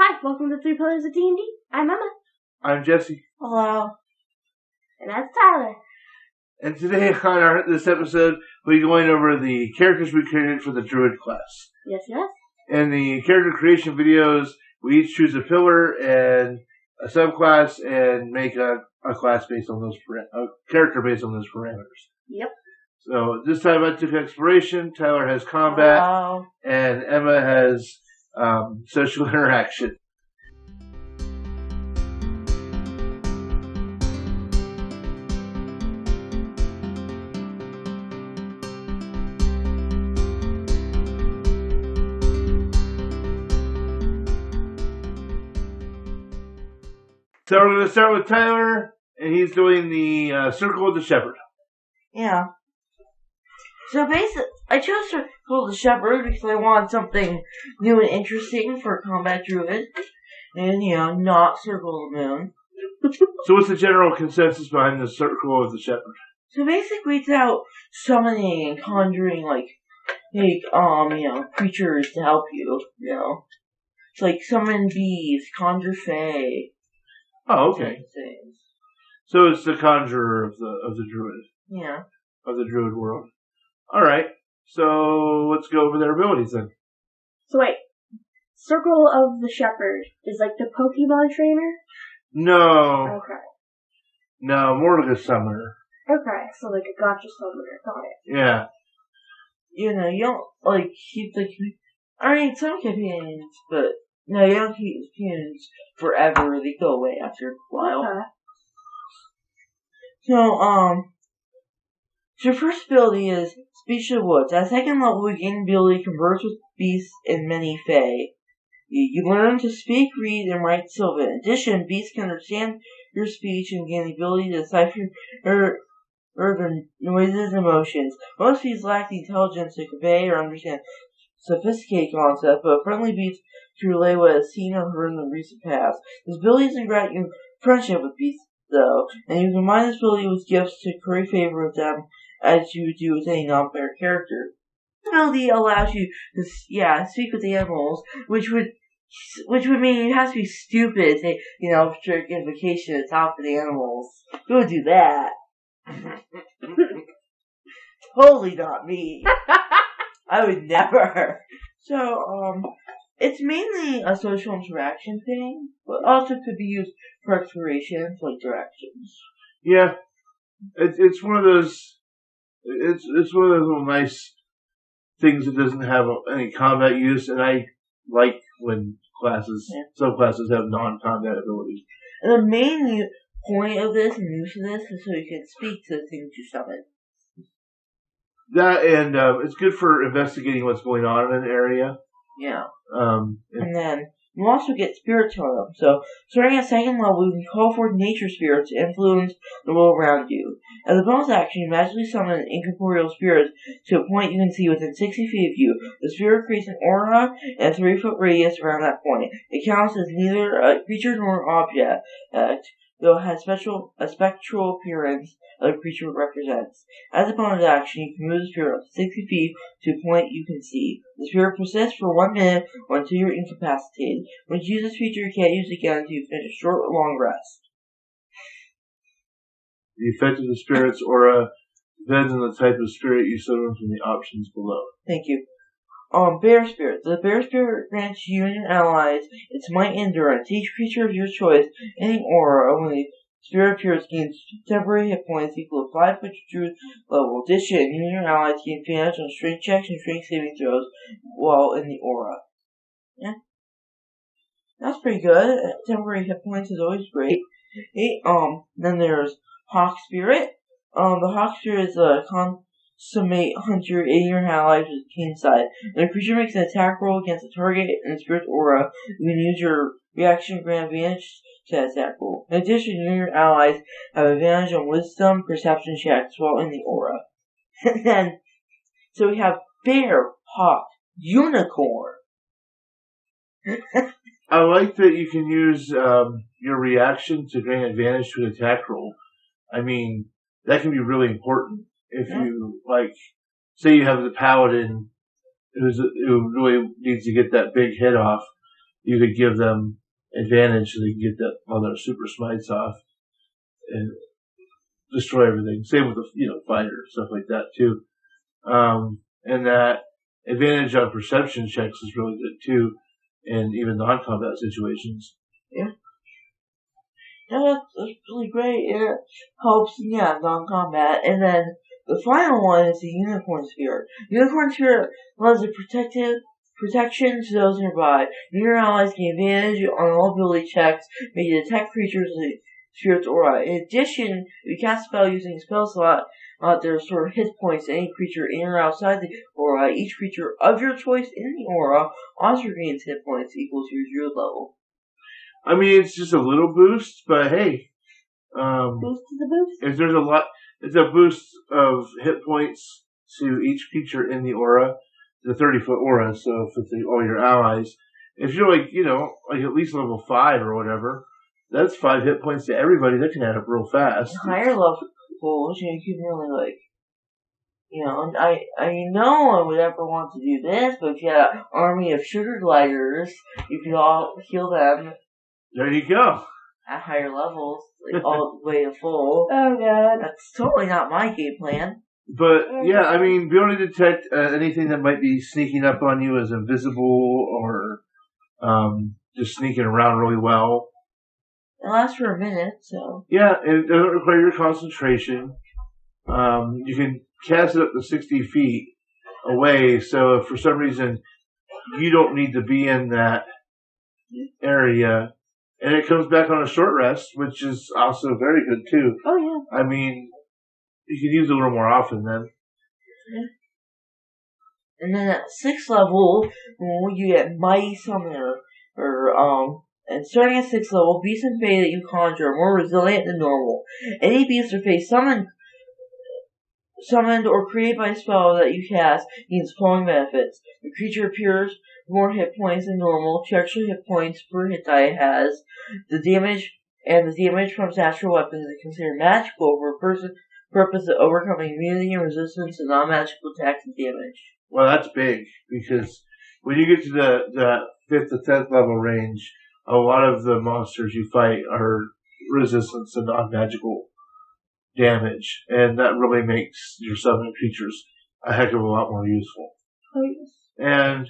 Hi, welcome to 3 Pillars of DnD. I'm Emma. I'm Jesse. Hello. And that's Tyler. And today on this episode, we're going over the characters we created for the Druid class. Yes. In the character creation videos, we each choose a pillar and a subclass and make a class based on those a character based on those parameters. Yep. So this time I took exploration, Tyler has combat, Hello. and Emma has social interaction. So we're going to start with Tyler, and he's doing the Circle of the Shepherd. Yeah. So basically, I chose Circle of the Shepherd because I wanted something new and interesting for combat druid. And, not Circle of the Moon. So what's the general consensus behind the Circle of the Shepherd? So basically it's about summoning and conjuring, creatures to help you, It's like summon bees, conjure fae. Oh, okay. Things. So it's the conjurer of the druid. Yeah. Of the druid world. Alright. So let's go over their abilities then. So wait, Circle of the Shepherd is like the Pokemon trainer? No. Okay. No, more like a summoner. Okay, so like a gotcha summoner. Got it. Yeah. You don't, keep some companions, but no, you don't keep companions forever. They go away after a while. Okay. So your first ability is Speech of the Woods. At second level, you gain the ability to converse with beasts and many fae. You learn to speak, read, and write Sylvan. In addition, beasts can understand your speech and gain the ability to decipher their noises and emotions. Most beasts lack the intelligence to convey or understand sophisticated concepts, but friendly beasts to relay what is seen or heard in the recent past. This ability doesn't grant you friendship with beasts, though, and you combine this ability with gifts to curry favor with them as you would do with any non-player character. This ability allows you to, speak with animals, which would mean you have to be stupid to say, strict invocation to talk to the animals. Who would do that? Totally not me. I would never. So, it's mainly a social interaction thing, but also could be used for exploration, like directions. Yeah. It's one of those. It's one of those little nice things that doesn't have any combat use, and I like when subclasses have non-combat abilities. And the main point of this and use of this is so you can speak to the things you summon. That and it's good for investigating what's going on in an area. Yeah. And then you also get spirit totem. So starting at second level, you can call forth nature spirits to influence the world around you. As a bonus action, you magically summon an incorporeal spirit to a point you can see within 60 feet of you. The spirit creates an aura and a 3-foot radius around that point. It counts as neither a creature nor an object, though it has a spectral appearance of the creature it represents. As a bonus action, you can move the spirit up to 60 feet to a point you can see. The spirit persists for 1 minute or until you're incapacitated. When you use this feature, you can't use it again until you finish a short or long rest. The effect of the spirit's aura depends on the type of spirit you summon from the options below. Thank you. Bear Spirit. The Bear Spirit grants you and your allies its might and endurance. Each creature of your choice, any aura, when the spirit appears, gains temporary hit points equal to 5 foot Druid level. In addition, you and your allies gain advantage on strength checks and strength saving throws while in the aura. Yeah. That's pretty good. Temporary hit points is always great. Then there's Hawk Spirit. The Hawk Spirit is a consummate hunter in your allies with keen sight. When a creature makes an attack roll against a target in the spirit's aura, you can use your reaction to grant advantage to that attack roll. In addition, you and your allies have advantage on wisdom perception checks while in the aura. And then, so we have Bear, Hawk, Unicorn. I like that you can use your reaction to gain advantage to an attack roll. I mean, that can be really important if you, say you have the paladin who really needs to get that big hit off. you could give them advantage so they can get that all their super smites off and destroy everything. Same with the fighter, stuff like that too. And that advantage on perception checks is really good too, and even non-combat situations. Yeah. Yeah, that's really great. It helps, non-combat. And then the final one is the Unicorn Spirit. Unicorn Spirit allows a protection to those nearby. Your allies gain advantage on all ability checks, may detect creatures in the spirit's aura. In addition, if you cast a spell using a spell slot, there are sort of hit points to any creature in or outside the aura. Each creature of your choice in the aura also gains hit points equal to your Druid level. I mean, it's just a little boost, but hey, Boost to the boost. if there's it's a boost of hit points to each creature in the aura, the 30-foot aura. So if it's all your allies, if you're like at least level 5 or whatever, that's 5 hit points to everybody. That can add up real fast. Higher levels, you can really and no one would ever want to do this, but if you had an army of sugar gliders, you could all heal them. There you go. At higher levels, all the way to full. Oh god. That's totally not my game plan. But yeah, I mean, be able to detect anything that might be sneaking up on you as invisible or just sneaking around really well. It lasts for a minute, so. Yeah, it doesn't require your concentration. You can cast it up to 60 feet away, so if for some reason you don't need to be in that area, and it comes back on a short rest, which is also very good too. Oh yeah. I mean, you can use it a little more often then. Yeah. And then at 6th level, you get Mighty Summoner, and starting at 6th level, beasts and fae that you conjure are more resilient than normal. Any beast or fae summoned or created by a spell that you cast gains following benefits. The creature appears with more hit points than normal. 2 extra hit points per hit die it has. The damage from its natural weapons is considered magical for a purpose of overcoming immunity and resistance to non-magical attacks and damage. Well, that's big, because when you get to the 5th to 10th level range, a lot of the monsters you fight are resistant to non-magical damage, and that really makes your summoned creatures a heck of a lot more useful. Oh yes. And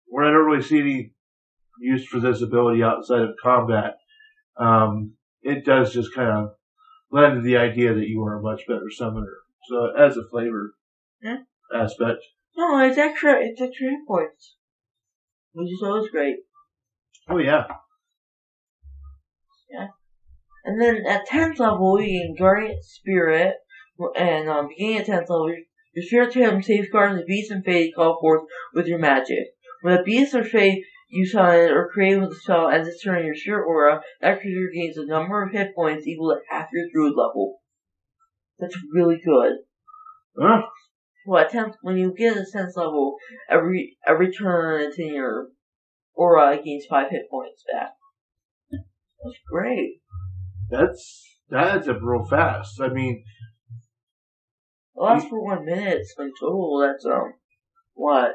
where I don't really see any use for this ability outside of combat, it does just kind of lend to the idea that you are a much better summoner. So as a flavor aspect. No, it's extra hit points, which is always great. Oh yeah. Yeah. And then at 10th level, you can Guardian Spirit, and beginning at 10th level, your Spirit Totem safeguards the beast and fae you call forth with your magic. When a beast or fae you summon or create with a spell ends its turn in your Spirit aura, that creature gains a number of hit points equal to half your Druid level. That's really good. Huh? Well, when you get to 10th level, every turn it's in your aura gains 5 hit points back. That's great. That adds up real fast. I mean, it lasts for 1 minute, so in total that's, what?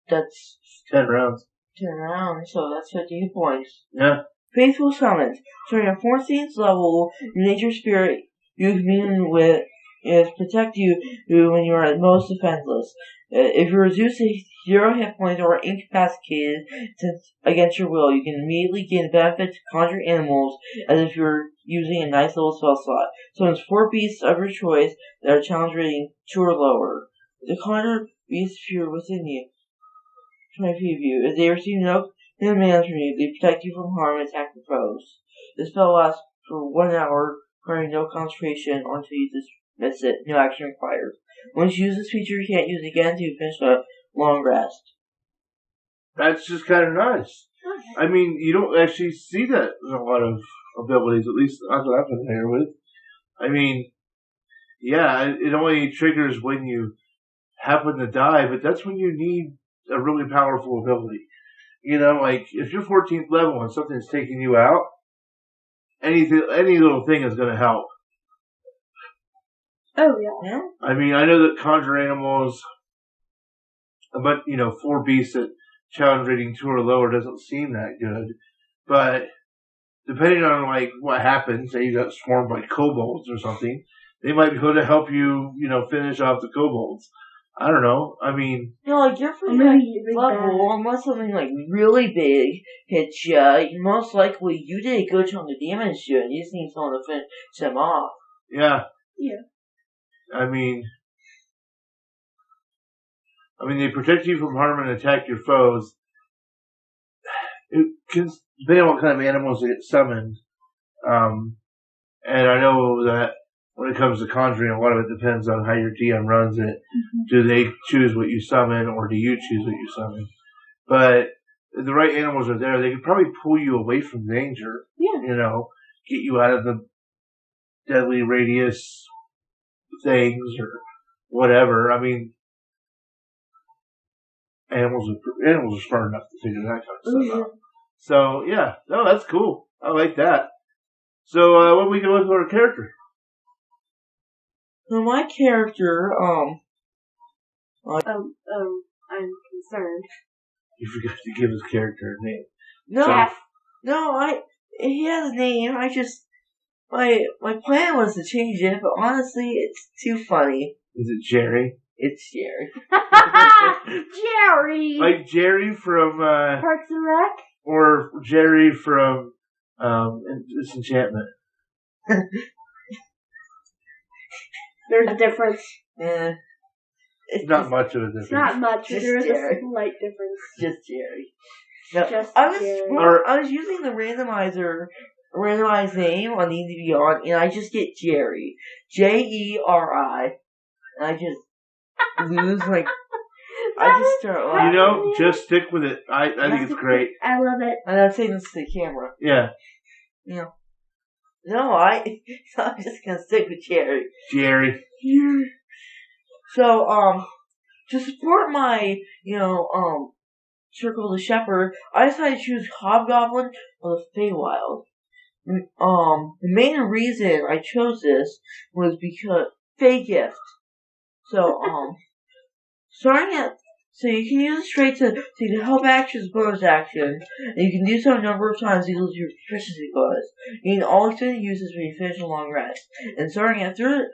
That's 10 rounds. 10 rounds, so that's 50 points. Yeah. Faithful Summons. Starting at 14th level, your nature spirit you commune with protect you when you are at most defenseless. If you're reduced to 0 hit points or incapacitated against your will, you can immediately gain benefit to conjure animals as if you're using a nice little spell slot. So it's 4 beasts of your choice that are challenge rating 2 or lower. The conjure beasts appear within you. 20 feet of you. If they receive no commands from you, they protect you from harm and attack the foes. This spell lasts for 1 hour, requiring no concentration or until you dismiss it. No action required. Once you use this feature, you can't use it again until you finish a long rest. That's just kind of nice. I mean, you don't actually see that in a lot of abilities, at least not that I'm familiar with. I mean, yeah, it only triggers when you happen to die, but that's when you need a really powerful ability. Like, if you're 14th level and something's taking you out, any little thing is going to help. Oh, yeah. I mean, I know that conjure animals, but, 4 beasts that challenge rating 2 or lower doesn't seem that good. But depending on like what happens, say you got swarmed by kobolds or something, they might be able to help you, finish off the kobolds. I don't know. I mean, like you're pretty level, unless something like really big hits you, most likely you did a good chunk of damage to it, and you just need someone to finish them off. Yeah. Yeah. I mean, they protect you from harm and attack your foes. Depending on what kind of animals they get summoned. And I know that when it comes to conjuring, a lot of it depends on how your DM runs it. Mm-hmm. Do they choose what you summon, or do you choose what you summon? But if the right animals are there, they can probably pull you away from danger. Yeah. Get you out of the deadly radius things or whatever. I mean, animals are smart enough to figure that kind of stuff out. So, yeah. No, that's cool. I like that. So, what are we doing with our character? So, my character, I'm concerned. You forgot to give his character a name. He has a name. My plan was to change it, but honestly, it's too funny. Is it Jerry? It's Jerry. Jerry! Like Jerry from, Parks and Rec? Or Jerry from, Disenchantment. There's a difference. Yeah. It's not much of a difference. Not much. Just There's Jerry. a slight difference. Just Jerry. No, Just Jerry. I was using the randomized name on D&D Beyond, and I just get Jerry. Jeri. And I just lose, like, I just start laughing. Just stick with it. I think it's great. I love it. And I'm saying this to the camera. Yeah. No, I'm just gonna stick with Jerry. Jerry. So, to support my, Circle of the Shepherd, I decided to choose Hobgoblin of the Feywild. The main reason I chose this was because Fey Gift. So, so you can use this trait to take the help action as bonus action, and you can do so a number of times equal to your proficiency bonus. You can all extended uses when you finish a long rest. And starting at 3rd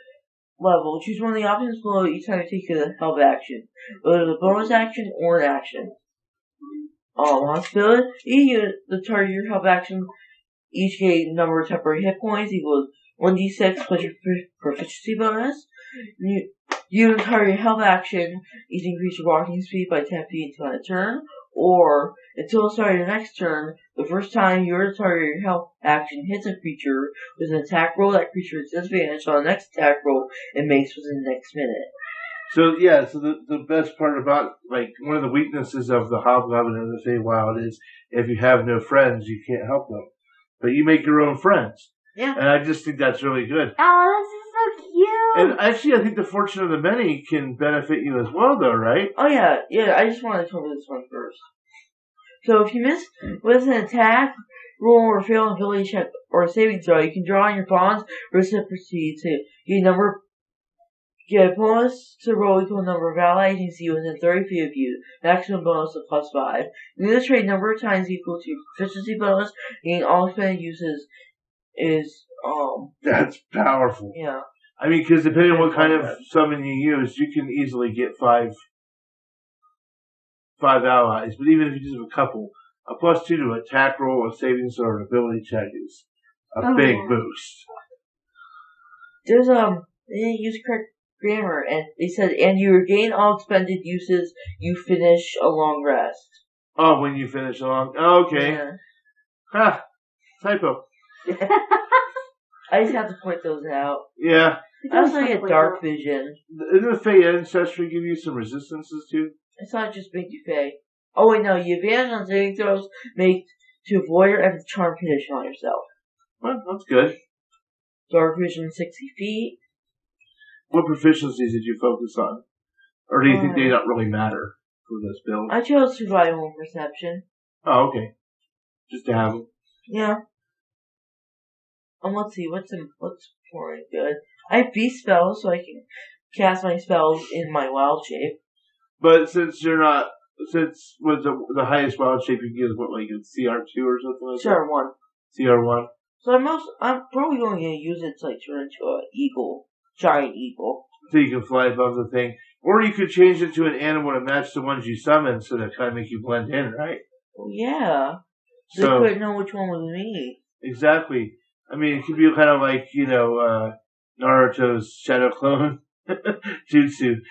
level, choose one of the options below each time you take the help action, whether the bonus action or an action. Ability, the target your help action each gain number of temporary hit points equals 1d6 plus your proficiency bonus. You target your health action, each increase your walking speed by 10 feet until end of turn, or until the start of your next turn, the first time your target your health action hits a creature with an attack roll, that creature has disadvantage on the next attack roll and makes within the next minute. So the best part about, like, one of the weaknesses of the Hobgoblin of the Feywild is if you have no friends, you can't help them. But you make your own friends. Yeah. And I just think that's really good. Oh, this is so cute! And actually, I think the Fortune of the Many can benefit you as well, though, right? Oh, yeah, I just wanted to cover this one first. So if you miss with an attack, roll, or fail an ability check or a saving throw, you can draw on your bonds or proceed to get a bonus to roll equal number of allies you see within 30 feet of you. Maximum bonus of +5. You can trade number of times equal to your proficiency bonus, and all expended uses is, That's powerful. Yeah. I mean, because depending on what kind of summon you use, you can easily get five allies. But even if you just have a couple, a +2 to attack roll, a saving throw, or an ability check is a big boost. There's, they didn't use correct grammar, and they said, and you regain all expended uses, you finish a long rest. Oh, when you finish a long... Oh, okay. Yeah. Ha! Typo. I just have to point those out. Yeah. I also get dark vision. Didn't the Fey Ancestry give you some resistances too? It's not just make you Fey. Oh wait, no, you advantage on saving throws make to avoid or have a charm condition on yourself. Well, that's good. Dark vision 60 feet. What proficiencies did you focus on? Or do you think they don't really matter for this build? I chose survival and perception. Oh, okay. Just to have them. Yeah. Let's see, what's more good? I have beast spells, so I can cast my spells in my wild shape. But since you're not since with the highest wild shape you can get is what, like a CR2 or something like Sure, one. that? CR1. So I'm probably going to use it to like turn into an eagle, giant eagle. So you can fly above the thing. Or you could change it to an animal to match the ones you summon so that kind of make you blend in, right? Oh, yeah. So they couldn't know which one was me. Exactly. I mean, it could be kind of like, Naruto's shadow clone. Jutsu,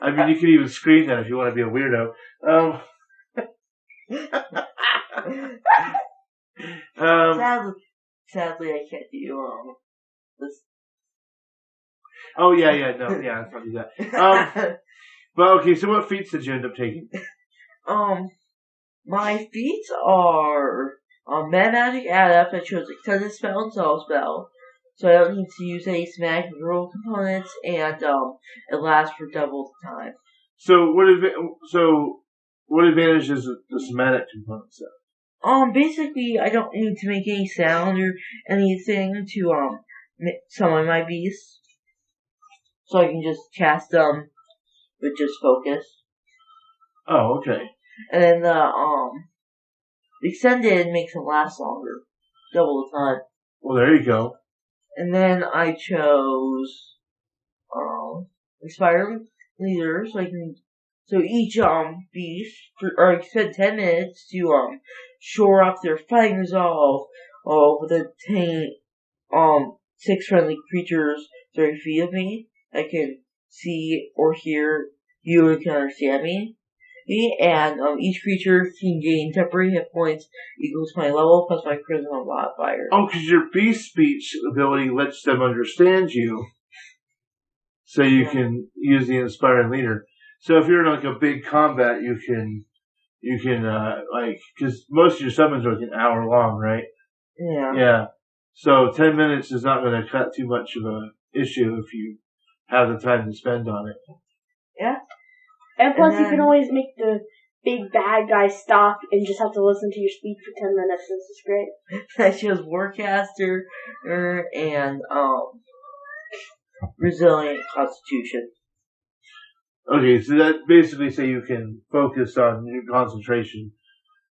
I mean, you could even scream that if you want to be a weirdo. Sadly, I can't do this. Oh yeah, no, yeah, let's not do that. But okay, so what feats did you end up taking? My feats are Meta Magic Adept. I chose Extended Spell and Soul Spell, so I don't need to use any magical components, and it lasts for double the time. So what advantage does the somatic components have? Basically, I don't need to make any sound or anything to summon my beasts, so I can just cast them with just focus. Oh, okay. And then the extended makes it last longer, double the time. Well, there you go. And then I chose Inspire Leader, so each beast or spend 10 minutes to shore up their fighting resolve with obtain 6 friendly creatures 30 feet of me that can see or hear you and can understand me. And each creature can gain temporary hit points equals my level plus my charisma modifier. Oh, because your beast speech ability lets them understand you, so you can use the inspiring leader. So if you're in like a big combat, you can because most of your summons are like an hour long, right? Yeah. Yeah. So 10 minutes is not going to cut too much of a issue if you have the time to spend on it. Yeah. And plus, you can always make the big bad guy stop and just have to listen to your speech for 10 minutes. This is great. I chose Warcaster and Resilient Constitution. Okay, so that basically say you can focus on your concentration.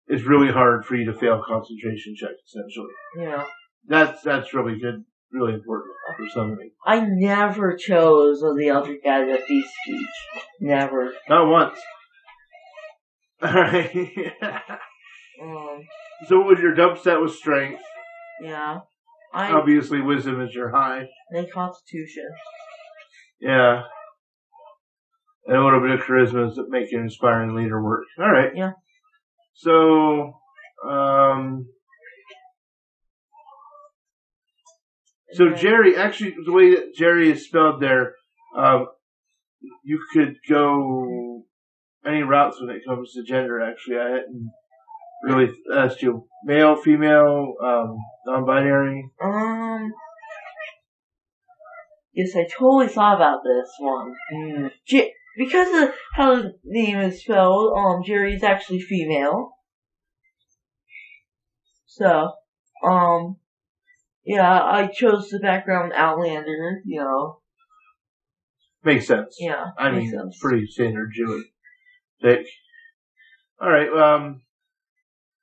It's really hard for you to fail concentration checks, essentially. Yeah. That's really good, really important for summoning. I never chose the Eldritch Adept Beast speech. Never. Not once. Alright. So with your dump set was strength. Yeah. Obviously wisdom is your high. And Constitution. Yeah. And a little bit of charisma to make an inspiring leader work. Alright. Yeah. So, Jerry, actually, the way that Jerry is spelled there, you could go any routes when it comes to gender, actually. I hadn't really asked you. Male, female, non-binary? Yes, I totally thought about this one. Because of how the name is spelled, Jerry is actually female. So, yeah, I chose the background Outlander, Makes sense. Yeah, I mean, it's pretty standard Druid pick. Alright,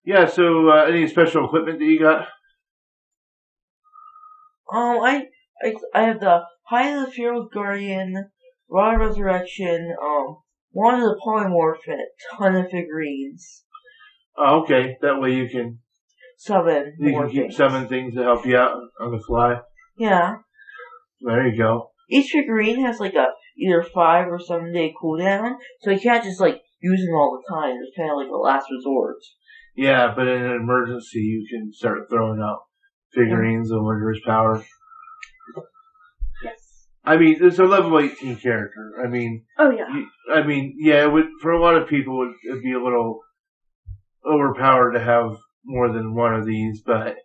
yeah, so, any special equipment that you got? I have the High of the Fearless Guardian, Rod of Resurrection, one of the Polymorph, and a ton of figurines. Oh, okay. That way you can summon keep summoning things to help you out on the fly. Yeah. There you go. Each figurine has like a either 5 or 7 day cooldown, so you can't just use them all the time. It's kind of like a last resort. Yeah, but in an emergency, you can start throwing out figurines of Murderous Power. Yes. I mean, it's a level 18 character. I mean, oh yeah. It would, for a lot of people, it'd be a little overpowered to have more than one of these, but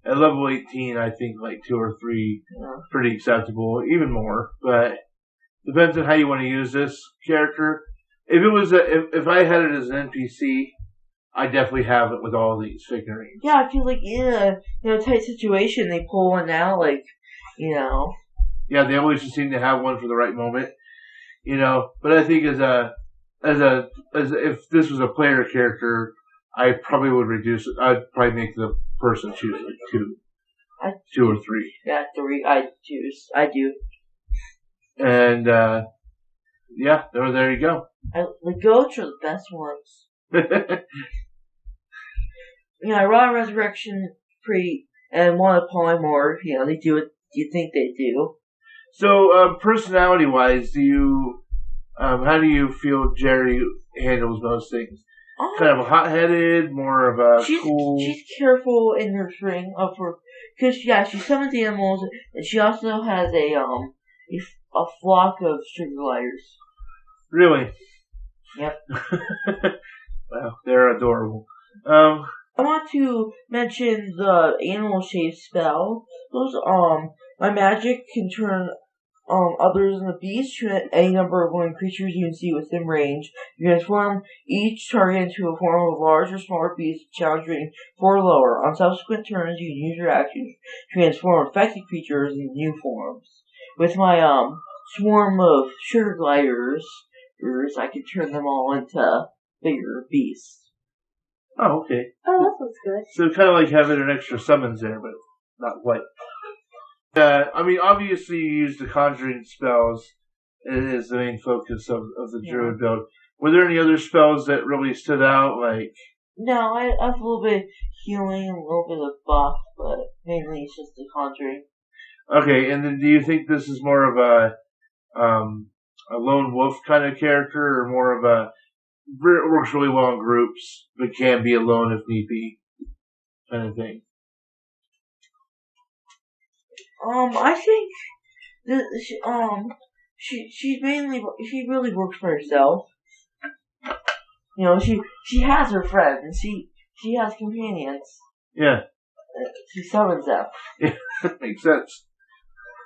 at level 18, I think 2 or 3 pretty acceptable, even more. But depends on how you want to use this character. If it was if I had it as an NPC, I definitely have it with all these figurines. Yeah, I feel like in a tight situation, they pull one out, Yeah, they always just seem to have one for the right moment. But I think as if this was a player character, I probably would reduce it. I'd probably make the person choose like two or three. Yeah, 3. I do. And there you go. The goats are the best ones. Raw Resurrection, and one of Polymorph, they do what you think they do. So, personality-wise, how do you feel Jerry handles those things? Kind of hot-headed, more of a cool... She's careful in her string because, she summons animals, and she also has a flock of sugar gliders. Really? Yep. Wow, they're adorable. I want to mention the animal shape spell. Those, my magic can turn others into beasts to any number of living creatures you can see within range. You transform each target into a form of a large or smaller beast, challenge rating 4 or lower. On subsequent turns, you can use your actions to transform affected creatures into new forms. With my swarm of sugar gliders, I can turn them all into bigger beasts. Oh, okay. Oh, that sounds good. So kind of like having an extra summons there, but not quite. Obviously you use the conjuring spells as the main focus of the Druid build. Were there any other spells that really stood out? No, I have a little bit of healing and a little bit of buff, but mainly it's just the conjuring. Okay, and then do you think this is more of a lone wolf kind of character, or more of a works really well in groups, but can be alone if need be, kind of thing? I think she really works for herself. She has her friends. She has companions. Yeah. She summons them. Yeah, makes sense.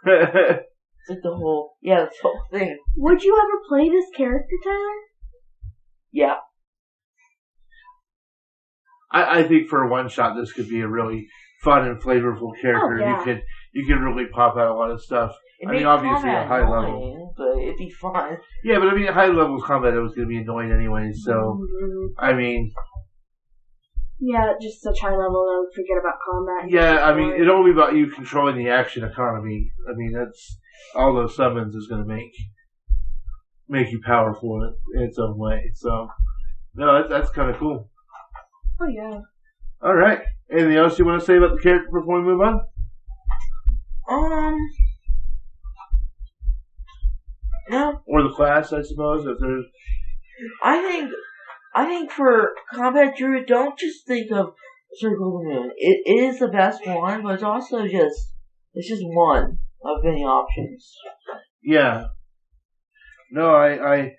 It's like the whole thing. Would you ever play this character, Tyler? Yeah. I think for a one shot, this could be a really fun and flavorful character. Oh, yeah. You could really pop out a lot of stuff. Obviously at high level, but it'd be fun. Yeah, but at high level combat, it was going to be annoying anyway. So, yeah, just such high level, I would forget about combat. Yeah, it'd only be about you controlling the action economy. That's all those summons is going to make you powerful in its own way. So, no, that's kind of cool. Oh yeah. All right. Anything else you want to say about the character before we move on? No. Or the class, I suppose. If there's. I think for combat druid, don't just think of Circle of the Moon. It is the best one, but it's also just one of many options. Yeah. No, I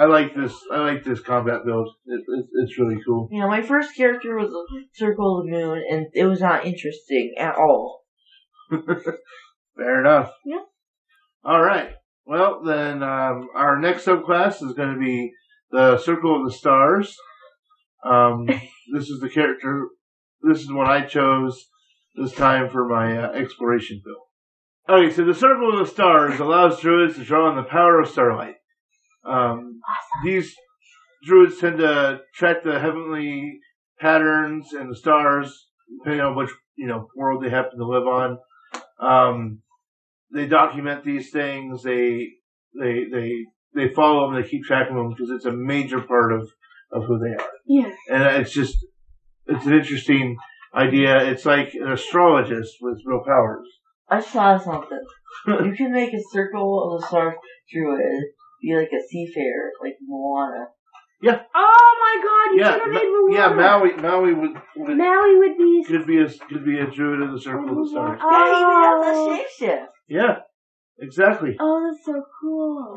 like this. I like this combat build. It's really cool. My first character was Circle of the Moon, and it was not interesting at all. Fair enough. Yeah. All right. Well, then our next subclass is going to be the Circle of the Stars. This is the character. This is what I chose this time for my exploration build. Okay, so the Circle of the Stars allows druids to draw on the power of starlight. These druids tend to track the heavenly patterns and the stars, depending on which world they happen to live on. They document these things. They follow them. They keep track of them because it's a major part of who they are. Yeah. And it's an interesting idea. It's like an astrologist with real powers. I saw something. You can make a Circle of the Stars druid be like a seafarer, like Moana. Yeah. Oh my God! You should have made Moana. Yeah, Maui would be could be a druid of the Circle of the Stars. Yeah, he even has a shapeshift. Yeah, exactly. Oh, that's so cool.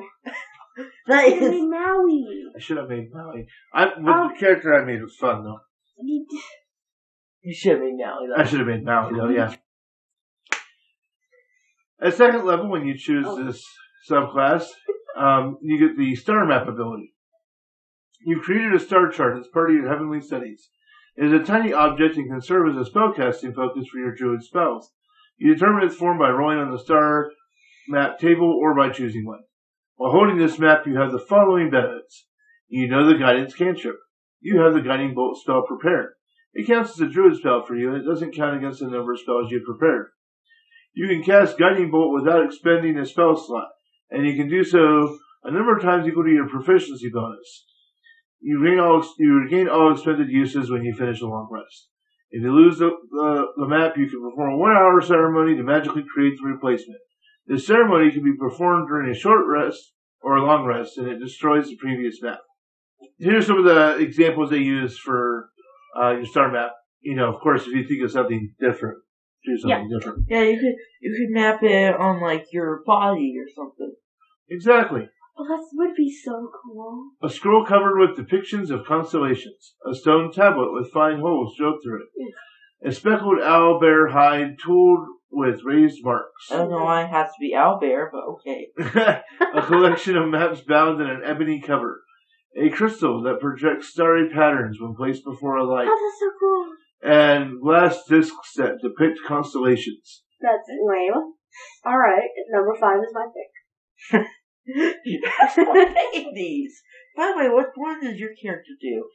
That is Maui. I should have made Maui. The character I made was fun though. You should have made Maui though. I should have made Maui though. Yeah. At second level, when you choose this subclass, you get the star map ability. You've created a star chart as part of your heavenly studies. It is a tiny object and can serve as a spellcasting focus for your druid spells. You determine its form by rolling on the star map table or by choosing one. While holding this map, you have the following benefits. You know the guidance cantrip. You have the guiding bolt spell prepared. It counts as a druid spell for you, and it doesn't count against the number of spells you've prepared. You can cast guiding bolt without expending a spell slot, and you can do so a number of times equal to your proficiency bonus. You regain all expended uses when you finish a long rest. If you lose the map, you can perform a 1-hour ceremony to magically create the replacement. This ceremony can be performed during a short rest or a long rest, and it destroys the previous map. Here's some of the examples they use for your star map. Of course, if you think of something different, do something different. Yeah, you could map it on your body or something. Exactly. Well, that would be so cool. A scroll covered with depictions of constellations. A stone tablet with fine holes drilled through it. A speckled owlbear hide tooled with raised marks. I don't know why it has to be owlbear, but okay. A collection of maps bound in an ebony cover. A crystal that projects starry patterns when placed before a light. Oh, that's so cool. And glass discs that depict constellations. That's lame. Alright, number 5 is my pick. What name these? By the way, what one does your character do?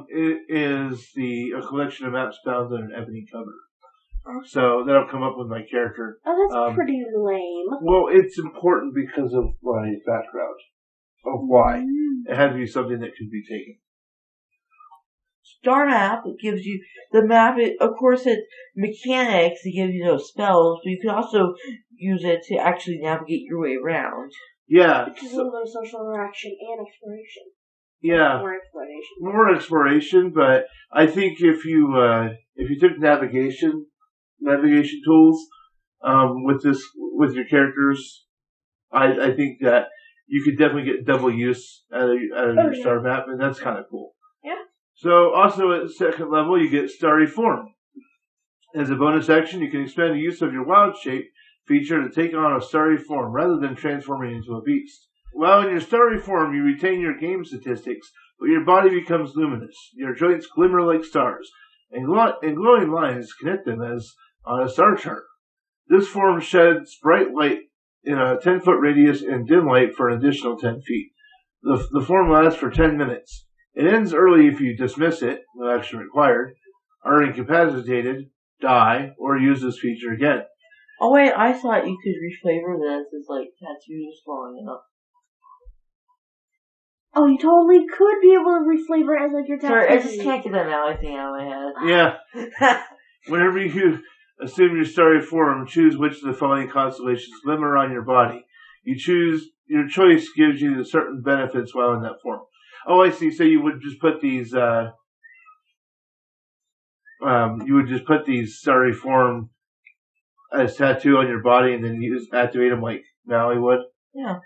It is a collection of maps bound in an ebony cover. So that'll come up with my character. Oh, that's pretty lame. Well, it's important because of my background. Of why. It had to be something that could be taken. Star map gives you the map. Of course, it's mechanics. It gives you those spells, but you can also use it to actually navigate your way around. Yeah. Which is a little social interaction and exploration. Yeah. More exploration, but I think if you took navigation tools with your characters, I think that you could definitely get double use out of your star map, and that's kind of cool. Yeah. So also at second level, you get Starry Form. As a bonus action, you can expand the use of your wild shape feature to take on a starry form rather than transforming into a beast. While in your starry form, you retain your game statistics, but your body becomes luminous. Your joints glimmer like stars, and glowing lines connect them as on a star chart. This form sheds bright light in a 10-foot radius and dim light for an additional 10 feet. The form lasts for 10 minutes. It ends early if you dismiss it, no action required, are incapacitated, die, or use this feature again. Oh wait, I thought you could reflavor this as tattoos long enough. Oh, you totally could be able to reflavor it as your tattoo. Sorry, I just can't get that Maui thing out of my head. Yeah. Whenever you assume your starry form, choose which of the following constellations glimmer on your body. Your choice gives you the certain benefits while in that form. Oh, I see. So you would just put these starry form as tattoo on your body, and then you activate them like Maui would. Yeah.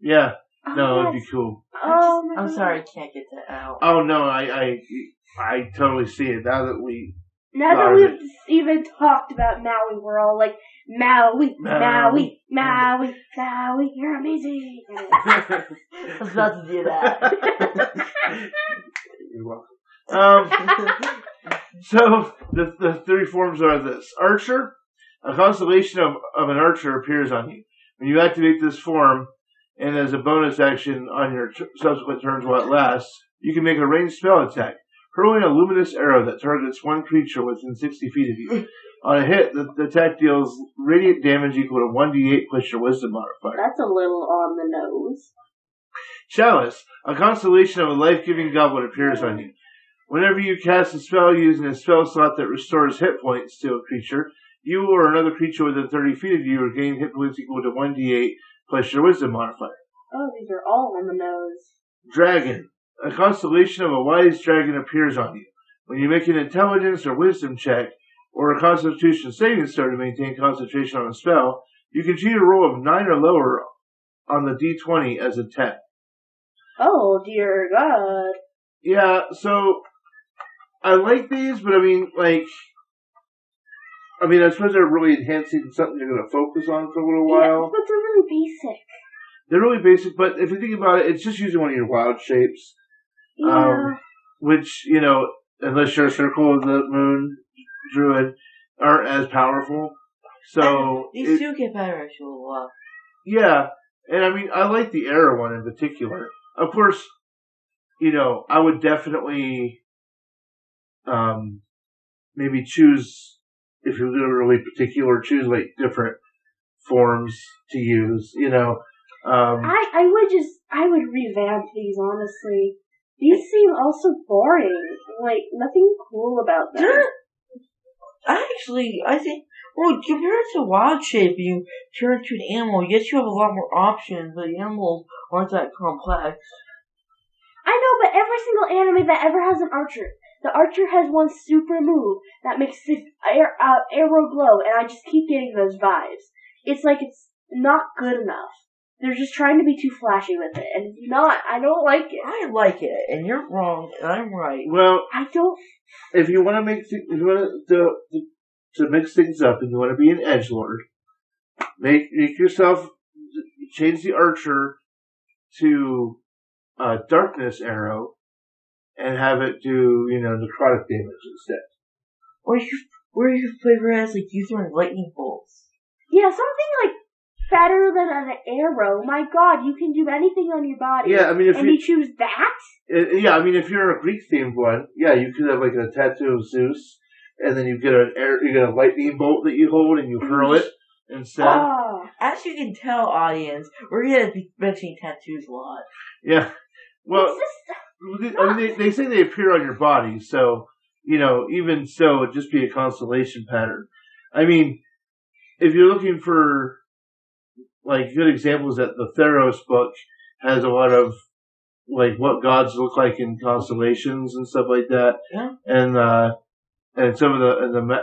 Yeah. No, it'd be cool. I'm sorry, I can't get that out. Oh no, I totally see it now that we've even talked about Maui. We're all like, Maui, you're amazing. I was about to do that. You're welcome. So the three forms are this: Archer. A constellation of an archer appears on you. When you activate this form, and as a bonus action on your subsequent turns while it lasts, you can make a ranged spell attack, hurling a luminous arrow that targets one creature within 60 feet of you. On a hit, the attack deals radiant damage equal to 1d8 plus your wisdom modifier. That's a little on the nose. Chalice. A constellation of a life-giving goblet appears on you. Whenever you cast a spell using a spell slot that restores hit points to a creature, you or another creature within 30 feet of you regain hit points equal to 1d8 plus your wisdom modifier. Oh, these are all on the nose. Dragon. A constellation of a wise dragon appears on you. When you make an intelligence or wisdom check, or a constitution saving throw to maintain concentration on a spell, you can cheat a roll of 9 or lower on the d20 as a 10. Oh, dear God. Yeah, so I like these, but I suppose they're really enhancing something you're going to focus on for a little while. Yeah, but they're really basic. They're really basic, but if you think about it, it's just using one of your wild shapes. Yeah. Which, unless you're a Circle of the Moon Druid, aren't as powerful. So these do get better after a while. Yeah, And I mean, I like the arrow one in particular. Of course, I would definitely maybe choose, if you're really particular, choose like different forms to use, I would revamp these, honestly. These seem also boring. Like, nothing cool about them. Actually, I think, well, compared to wild shape, you turn to an animal, yes, you have a lot more options, but the animals aren't that complex. I know, but every single anime that ever has an archer, the archer has one super move that makes the arrow glow, and I just keep getting those vibes. It's like it's not good enough. They're just trying to be too flashy with it, and it's not. I don't like it. I like it, and you're wrong, and I'm right. Well, I don't. If you want to make, if you want to mix things up, and you want to be an edgelord, make yourself change the archer to a darkness arrow, and have it do necrotic damage instead. Or you flavor it as like you throwing lightning bolts. Yeah, something like better than an arrow. My God, you can do anything on your body. Yeah, I mean, if you choose that. Yeah, I mean, if you're a Greek themed one, yeah, you could have like a tattoo of Zeus, and then you get a lightning bolt that you hold and you hurl it instead. Oh. As you can tell, audience, we're gonna be mentioning tattoos a lot. Yeah, well, I mean, they say they appear on your body, so even so, it'd just be a constellation pattern. I mean, if you're looking for like good examples, that the Theros book has a lot of like what gods look like in constellations and stuff like that. Yeah. And some of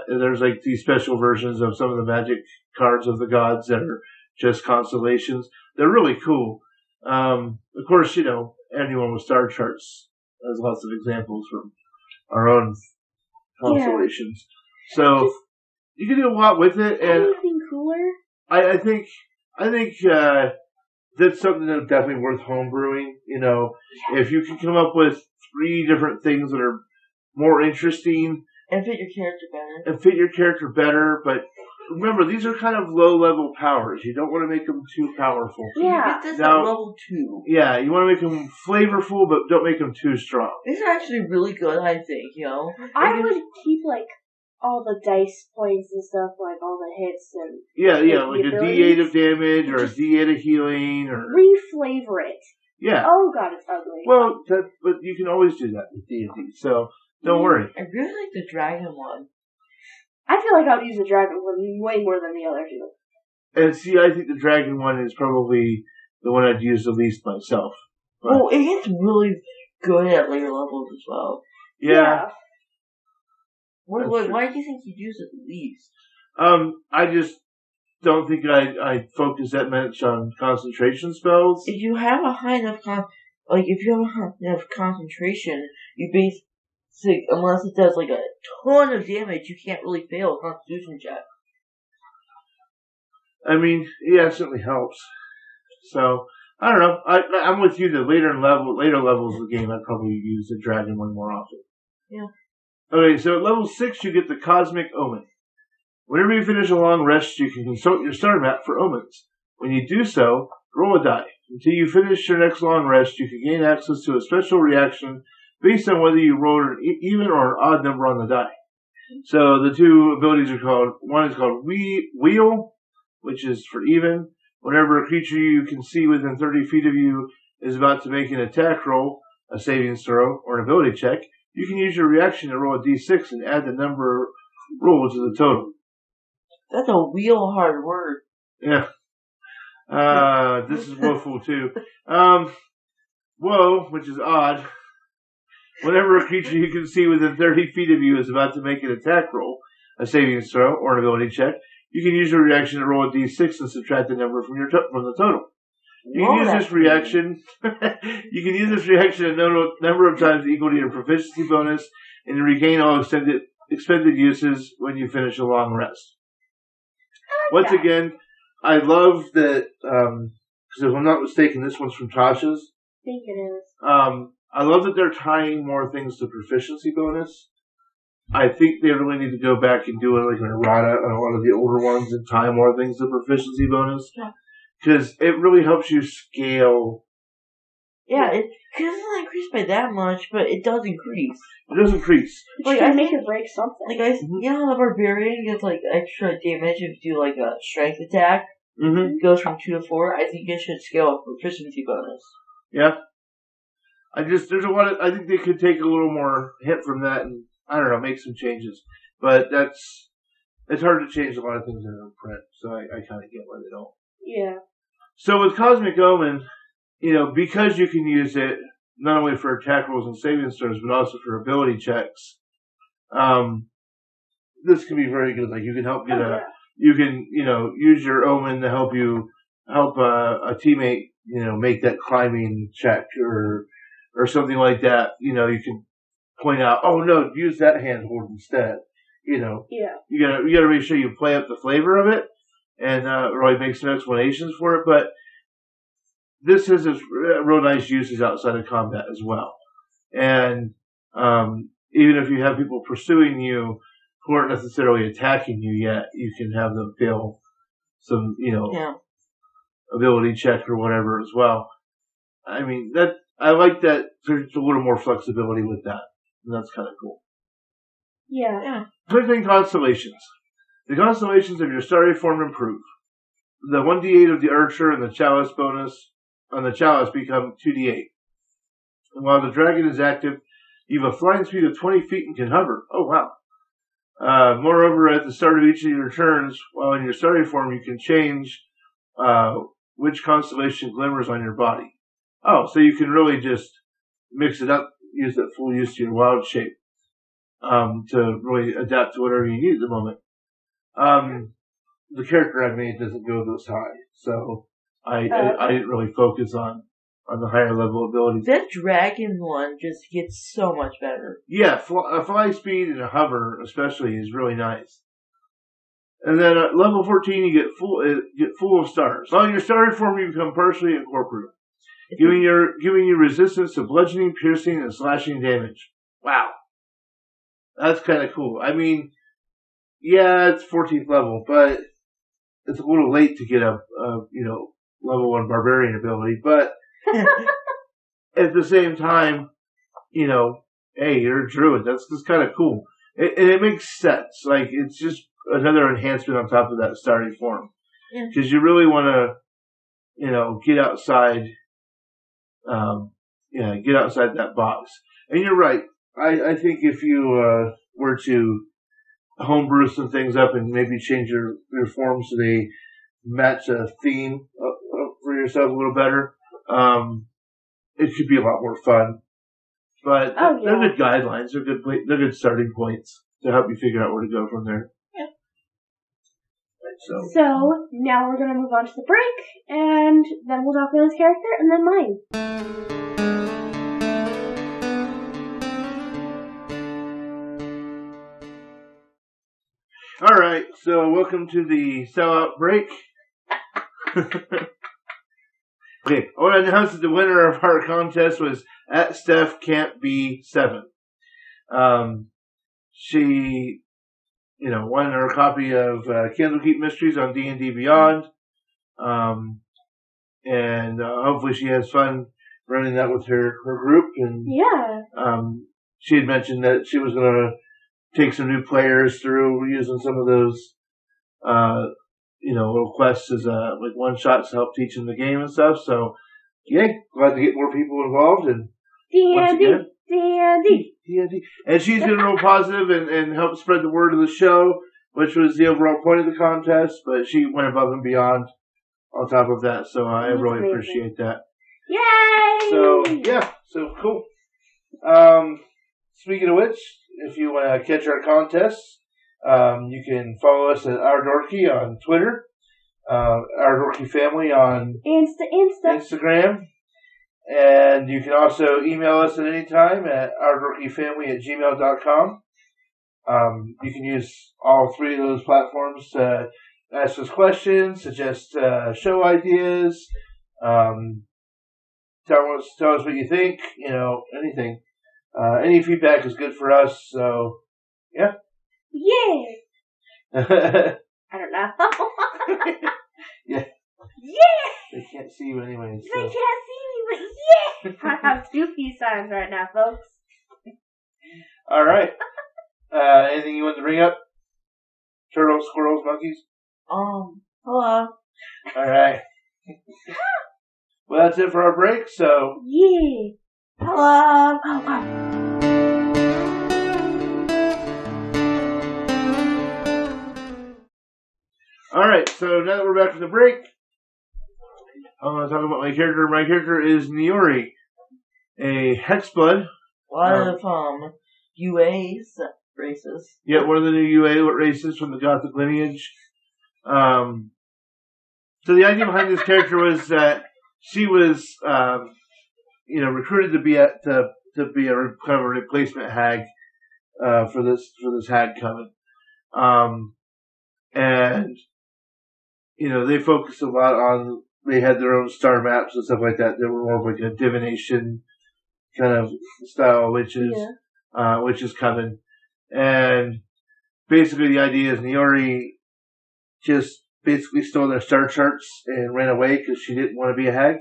there's like these special versions of some of the magic cards of the gods that are just constellations. They're really cool. Of course, anyone with star charts has lots of examples from our own constellations. Yeah. So you can do a lot with it. And anything cooler? I think that's something that's definitely worth homebrewing. If you can come up with 3 different things that are more interesting and fit your character better, but remember, these are kind of low-level powers. You don't want to make them too powerful. Yeah. You get this at level 2. Yeah, you want to make them flavorful, but don't make them too strong. These are actually really good, I think, I would keep, like, all the dice points and stuff, like all the hits and... Yeah, like a D8 of damage or a D8 of healing or... Reflavor it. Yeah. Oh, God, it's ugly. Well, but you can always do that with D&D, so don't worry. I really like the dragon one. I feel like I would use the dragon one way more than the other two. And see, I think the dragon one is probably the one I'd use the least myself. Oh, it gets really good at later levels as well. Yeah. Why do you think you'd use it the least? I just don't think I'd focus that much on concentration spells. If you have a high enough concentration, you basically, unless it does like a ton of damage, you can't really fail a Constitution check. I mean, yeah, it certainly helps. So I don't know. I'm with you. The later levels of the game, I'd probably use the dragon one more often. Yeah. Okay, so at level 6, you get the Cosmic Omen. Whenever you finish a long rest, you can consult your starter map for omens. When you do so, roll a die. Until you finish your next long rest, you can gain access to a special reaction based on whether you rolled an even or an odd number on the die. So the 2 abilities are called, one is called Wheel, which is for even. Whenever a creature you can see within 30 feet of you is about to make an attack roll, a saving throw, or an ability check, you can use your reaction to roll a d6 and add the number rolled to the total. That's a real hard word. Yeah. This is woeful too. Woe, which is odd. Whenever a creature you can see within 30 feet of you is about to make an attack roll, a saving throw, or an ability check, you can use your reaction to roll a d6 and subtract the number from the total. You can use this reaction. You can use this reaction a number of times equal to your proficiency bonus, and you regain all expended uses when you finish a long rest. Once again, I love that because if I'm not mistaken, this one's from Tasha's. I think it is. I love that they're tying more things to proficiency bonus. I think they really need to go back and do it like an errata on a lot of the older ones and tie more things to proficiency bonus. Yeah. because it really helps you scale. Yeah, it doesn't increase by that much, but it does increase. It does increase. Like, I make or break something. Like, you know, the Barbarian gets, like, extra damage if you do, like, a strength attack. Mm-hmm. It goes from 2 to 4. I think it should scale a proficiency bonus. Yeah. There's a lot of, I think they could take a little more hit from that and, I don't know, make some changes. But it's hard to change a lot of things in print, so I kind of get why they don't. Yeah. So with Cosmic Omen, you know, because you can use it not only for attack rolls and saving throws, but also for ability checks, this can be very good. Like, you can help get you can, you know, use your Omen to help a teammate, you know, make that climbing check or something like that. You know, you can point out, oh no, use that handhold instead. You know, you gotta make sure you play up the flavor of it and really make some explanations for it. But this has its real nice uses outside of combat as well. And even if you have people pursuing you who aren't necessarily attacking you yet, you can have them fail some, you know, ability check or whatever as well. I mean, I like that there's a little more flexibility with that. And that's kind of cool. Yeah. Clicking constellations. The constellations of your starry form improve. The 1d8 of the Archer and the Chalice bonus on the Chalice become 2d8. And while the Dragon is active, you have a flying speed of 20 feet and can hover. Oh, wow. Moreover, at the start of each of your turns, while in your starry form, you can change which constellation glimmers on your body. Oh, so you can really just mix it up, use that full use to your wild shape to really adapt to whatever you need at the moment. The character I made doesn't go this high, so I didn't really focus on the higher level abilities. That dragon one just gets so much better. Yeah, a fly speed and a hover especially is really nice. And then at level 14 you get full of stars. On your starry form you become partially incorporeal, giving you resistance to bludgeoning, piercing, and slashing damage. Wow. That's kind of cool. I mean, yeah, it's 14th level, but it's a little late to get a level 1 barbarian ability, but at the same time, you know, hey, you're a druid. That's just kind of cool. And it makes sense. Like, it's just another enhancement on top of that starting form. Because you really want to, you know, get outside that box. And you're right. I think if you were to homebrew some things up and maybe change your forms so they match a theme for yourself a little better, it could be a lot more fun. But they're good guidelines. They're good starting points to help you figure out where to go from there. Yeah. So now we're going to move on to the break, and then we'll talk about his character, and then mine. Alright, so welcome to the sellout break. Okay, I want to announce that the winner of our contest was at Steph Can't Be 7. She, you know, won her copy of Candlekeep Mysteries on D&D Beyond. And hopefully she has fun running that with her group. And she had mentioned that she was going to take some new players through using some of those, little quests as like one shots to help teach them the game and stuff. So, yeah, glad to get more people involved. And D&D. And she's been real positive and helped spread the word of the show, which was the overall point of the contest. But she went above and beyond on top of that. So I really appreciate that. Yay! So cool. Speaking of which, if you want to catch our contests, you can follow us at Our Dorky on Twitter, Our Dorky Family on Instagram, and you can also email us at any time at ourdorkyfamily@gmail.com. You can use all three of those platforms to ask us questions, suggest show ideas, tell us what you think, anything. Any feedback is good for us, so, yeah. Yeah! I don't know. Yeah. Yeah! They can't see you anyway. They So. can't see me, but yeah! I have 2 peace signs right now, folks. Alright. Anything you want to bring up? Turtles, squirrels, monkeys? Hello. Alright. Well, that's it for our break, so... Yeah! Hello. Alright, so now that we're back from the break, I'm going to talk about my character. My character is Niori, a Hexblood. One of UA's races. Yeah, one of the new UA races from the Gothic lineage. So the idea behind this character was that she was, recruited to be a kind of a replacement hag for this hag coven. And they focused a lot on. They had their own star maps and stuff like that. They were more of like a divination kind of style witches coven. And basically the idea is Niori just basically stole their star charts and ran away because she didn't want to be a hag.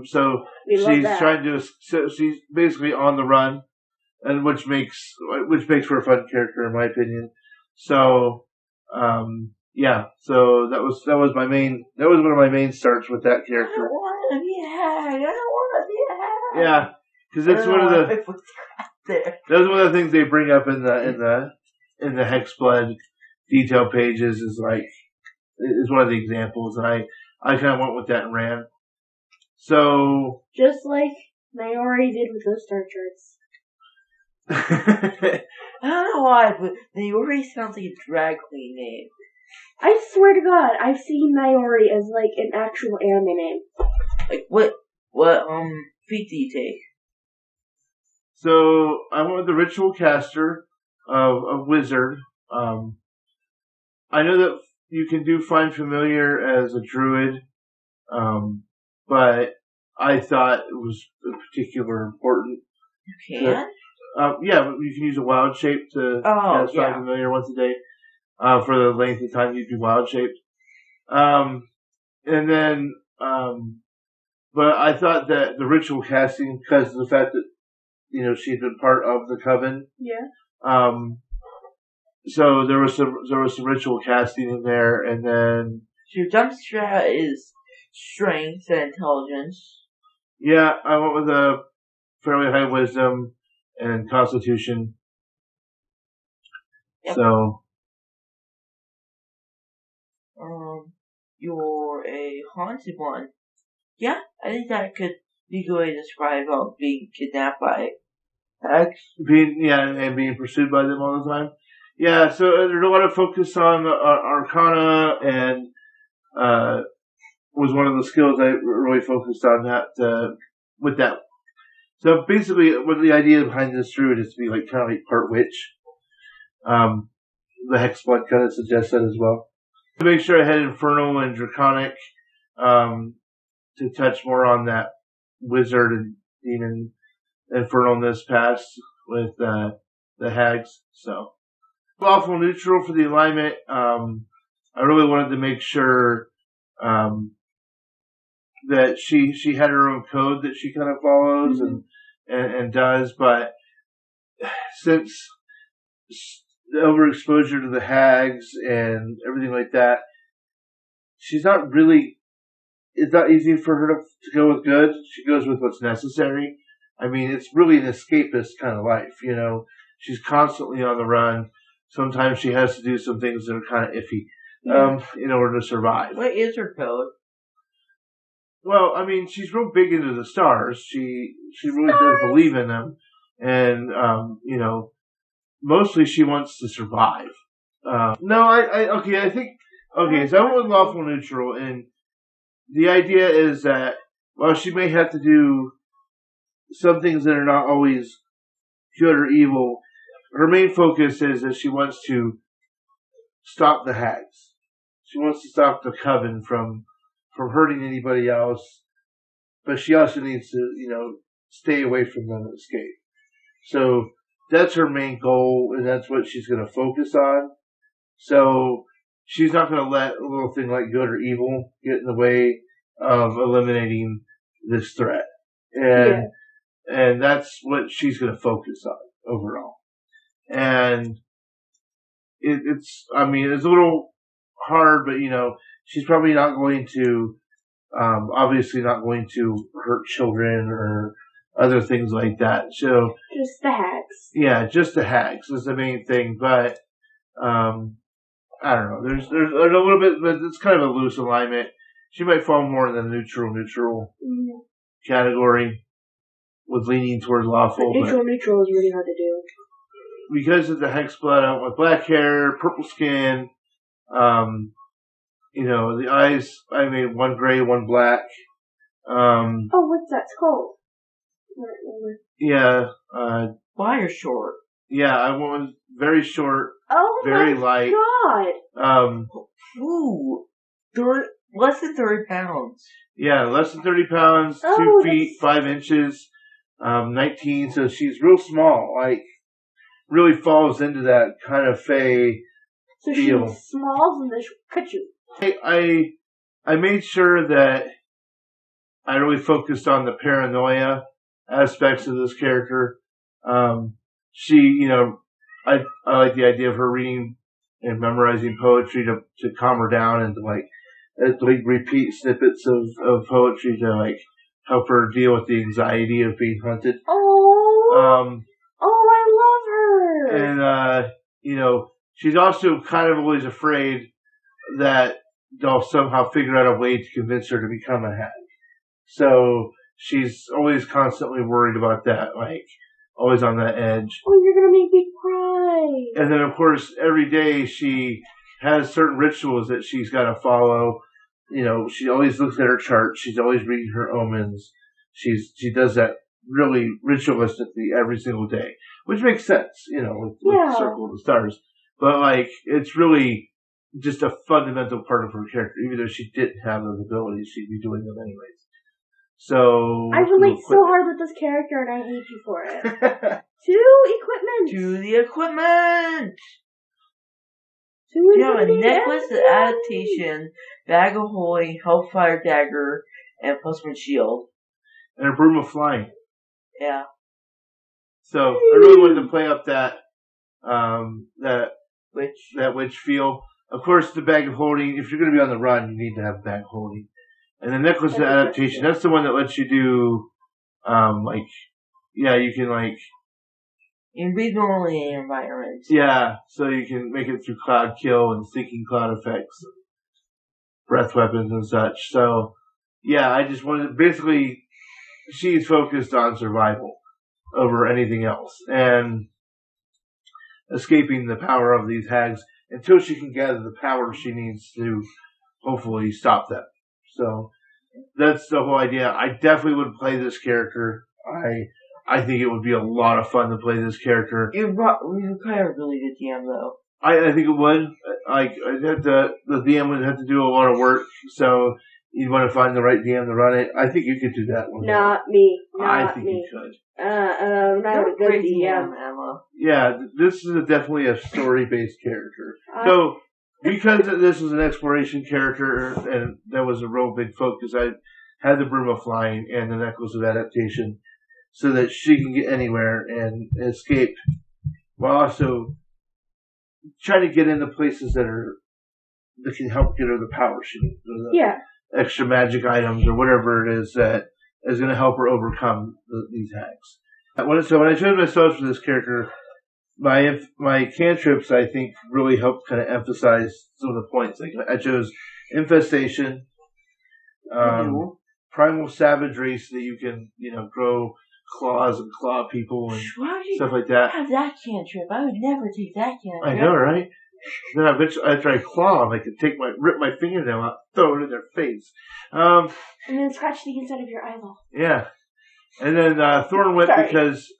So she's basically on the run, and which makes for a fun character in my opinion. So, so that was one of my main starts with that character. I don't want to be a hag. I don't want to be a hag. Yeah, because that's one of one of the things they bring up in the Hexblood detail pages is one of the examples, and I kind of went with that and ran. So just like Niori did with those star charts. I don't know why, but Niori sounds like a drag queen name. I swear to God, I've seen Niori as like an actual anime name. Like what feat do you take? So I went with the ritual caster of a wizard. I know that you can do find familiar as a druid, but I thought it was particular important. You can? Yeah, but you can use a wild shape to cast find familiar once a day for the length of time you'd be wild shaped. And then, but I thought that the ritual casting, because of the fact that she'd been part of the coven. Yeah. So there was some ritual casting in there, and then so your jump strat is strength and intelligence. Yeah, I went with a fairly high wisdom and constitution. Yep. So you're a haunted one. Yeah, I think that could be a good way to describe being kidnapped by hags. Being pursued by them all the time. Yeah, so there's a lot of focus on Arcana, and was one of the skills I really focused on that with that. So basically, what the idea behind this druid is to be kind of like part witch. The Hexblood kind of suggests that as well. To make sure I had Infernal and Draconic to touch more on that wizard and demon infernalness past with the hags. So Lawful Neutral for the alignment. I really wanted to make sure that she had her own code that she kind of follows and does, but since the overexposure to the hags and everything like that, it's not easy for her to go with good. She goes with what's necessary. I mean, it's really an escapist kind of life, She's constantly on the run. Sometimes she has to do some things that are kind of iffy, in order to survive. What is her code? Well, I mean, she's real big into the stars. She really does believe in them. And, mostly she wants to survive. So I went with Lawful Neutral, and the idea is that while she may have to do some things that are not always good or evil, her main focus is that she wants to stop the hags. She wants to stop the coven from hurting anybody else, but she also needs to, stay away from them and escape. So that's her main goal, and that's what she's going to focus on. So she's not going to let a little thing like good or evil get in the way of eliminating this threat. And that's what she's going to focus on overall. And it's a little hard, but she's probably not going to, obviously not going to hurt children or other things like that. So just the hags. Yeah, just the hags is the main thing. But I don't know. There's a little bit, but it's kind of a loose alignment. She might fall more in the neutral category, with leaning towards lawful. Neutral is really hard to do. Because of the hex blood, I went with black hair, purple skin. The eyes, I made one gray, one black. What's that? It's called? Yeah. Wire short. Yeah, I went with very short, oh very my light. God. Less than 30 pounds. Yeah, less than 30 pounds, 2 feet, 5 inches, 19, so she's real small, like, really falls into that kind of fae so feel. She's small and this cut you. I made sure that I really focused on the paranoia aspects of this character. She, I like the idea of her reading and memorizing poetry to calm her down and to repeat snippets of poetry to help her deal with the anxiety of being hunted. I love her. And she's also kind of always afraid that they'll somehow figure out a way to convince her to become a hag. So she's always constantly worried about that, always on that edge. Oh, you're gonna make me cry. And then, of course, every day she has certain rituals that she's got to follow. She always looks at her chart. She's always reading her omens. She does that really ritualistically every single day, which makes sense, with the Circle of the Stars. But, it's really just a fundamental part of her character. Even though she didn't have those abilities, she'd be doing them anyways. So I relate so hard with this character, and I hate you for it. To the equipment! You have a necklace, adaptation, bag of holding, hellfire dagger, and +1 shield. And a broom of flying. Yeah. So I really wanted to play up that witch feel. Of course, the bag of holding. If you're going to be on the run, you need to have bag of holding. And the necklace adaptation. That's the one that lets you do, you can you breathe normally in your environment. Yeah, so you can make it through cloud kill and sinking cloud effects, breath weapons and such. So, yeah, I just wanted basically, she's focused on survival over anything else and escaping the power of these hags until she can gather the power she needs to hopefully stop them. So that's the whole idea. I definitely would play this character. I think it would be a lot of fun to play this character. You kind of really good DM though. I think it would. The DM would have to do a lot of work, so you'd want to find the right DM to run it. I think you could do that one. Not me. I think you could. Not a good DM, Emma. Yeah, this is definitely a story-based character. So, because this was an exploration character, and that was a real big focus, I had the Broom of Flying and the Necklace of Adaptation, so that she can get anywhere and escape, while also trying to get into places that can help get her the power she needs. Extra magic items or whatever it is that is going to help her overcome these hags. So when I chose my spells for this character, my cantrips, I think, really helped kind of emphasize some of the points. I chose Infestation, Primal Savagery, so that you can, grow claws and claw people and stuff like that. Have that cantrip? I would never take that cantrip. I know, right? Then after I claw them, I could rip my fingernail out, throw it in their face. And then scratch the inside of your eyeball. Yeah. And then Thorn Whip, because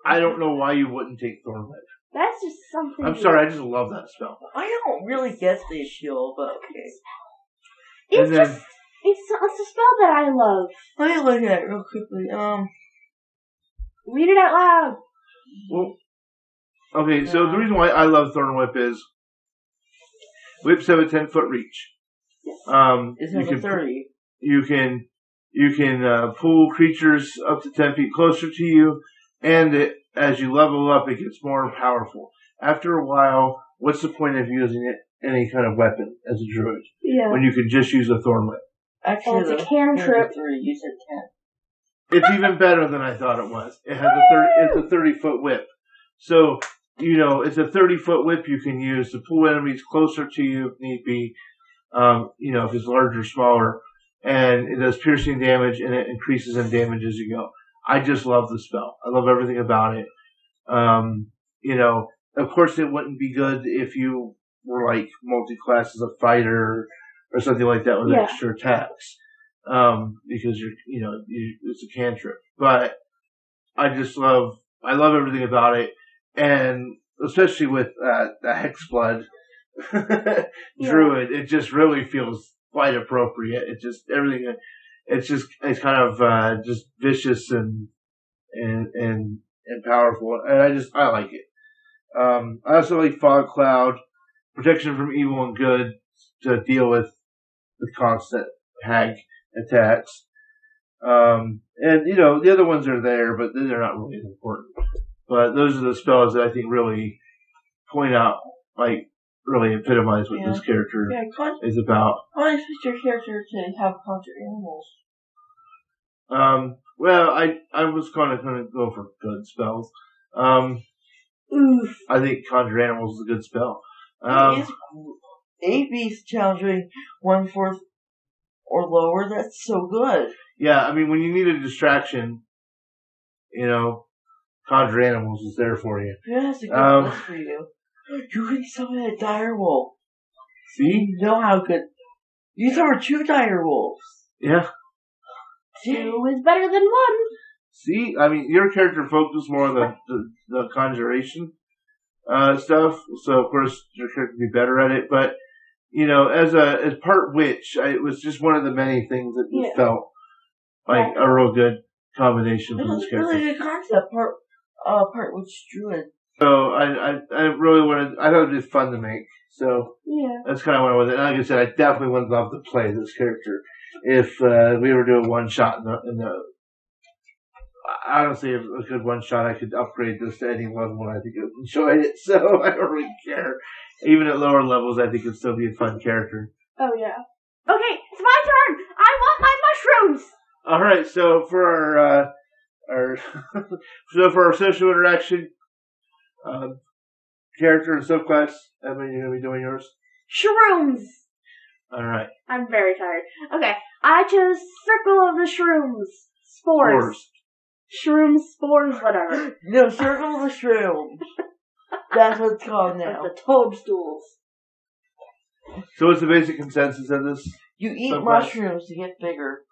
I don't know why you wouldn't take Thorn Whip. That's just something. I'm sorry, I just love that spell. I don't really get the appeal, but okay. It's a spell that I love. Let me look at it real quickly. Read it out loud. Well, okay, so the reason why I love Thorn Whip is Whips have a 10-foot reach. It's a 30. You can pull creatures up to 10 feet closer to you, and as you level up, it gets more powerful. After a while, what's the point of using any kind of weapon as a druid when you can just use a thorn whip? Actually, it's a cantrip. You said 10. It's even better than I thought it was. It has it's a 30-foot whip. So, it's a 30-foot whip you can use to pull enemies closer to you if need be, if it's larger or smaller. And it does piercing damage, and it increases in damage as you go. I just love the spell. I love everything about it. Of course it wouldn't be good if you were like multi-class as a fighter or something like that with extra attacks. Because it's a cantrip. But I love everything about it. And especially with the Hexblood Druid, it just really feels quite appropriate. It's just everything. It's kind of just vicious and powerful, and I like it. I also like Fog Cloud, protection from evil and good to deal with the constant hag attacks. And the other ones are there, but they're not really as important. But those are the spells that I think really point out, really epitomize what this character is about. I expect your character to have conjure animals. Well, I was kind of going to go for good spells. I think conjure animals is a good spell. It's 8 beast challenging 1/4 or lower. That's so good. Yeah, I mean, when you need a distraction, conjure animals is there for you. Yeah, that's a good list for you. You can summon a dire wolf. See? You know how good. You summon 2 dire wolves. Yeah. 2 is better than 1. See? I mean, your character focused more on the conjuration stuff, so of course your character would be better at it. But, as part witch, it was just one of the many things that just felt like a real good combination for this character. It's a really good concept, part witch druid. So I really wanted. I thought it was fun to make. So that's kind of what I was. And like I said, I definitely would love to play this character if we were doing one shot in the. Honestly, if it was a good one shot, I could upgrade this to any level, and I think I would enjoy it. So I don't really care. Even at lower levels, I think it'd still be a fun character. Oh yeah. Okay, it's my turn. I want my mushrooms. All right. So for our social interaction. Character and subclass. Emma, you're going to be doing yours? Shrooms! Alright. I'm very tired. Okay, I chose Circle of the Shrooms. Spores. Shrooms, spores, whatever. No, Circle of the Shrooms. That's what it's called now. The toadstools. So what's the basic consensus of this? You eat mushrooms to get bigger.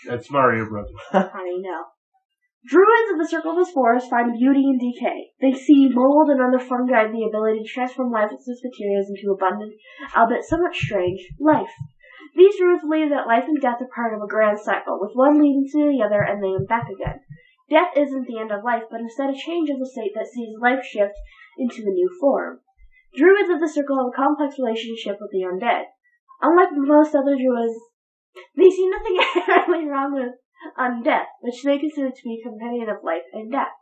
That's Mario Brothers. I know. Druids of the Circle of the Spores find beauty in decay. They see mold and other fungi the ability to transform lifeless materials into abundant, albeit somewhat strange, life. These druids believe that life and death are part of a grand cycle, with one leading to the other and then back again. Death isn't the end of life, but instead a change of the state that sees life shift into a new form. Druids of the Circle have a complex relationship with the undead. Unlike most other druids, they see nothing inherently wrong with undeath, which they consider to be a companion of life and death.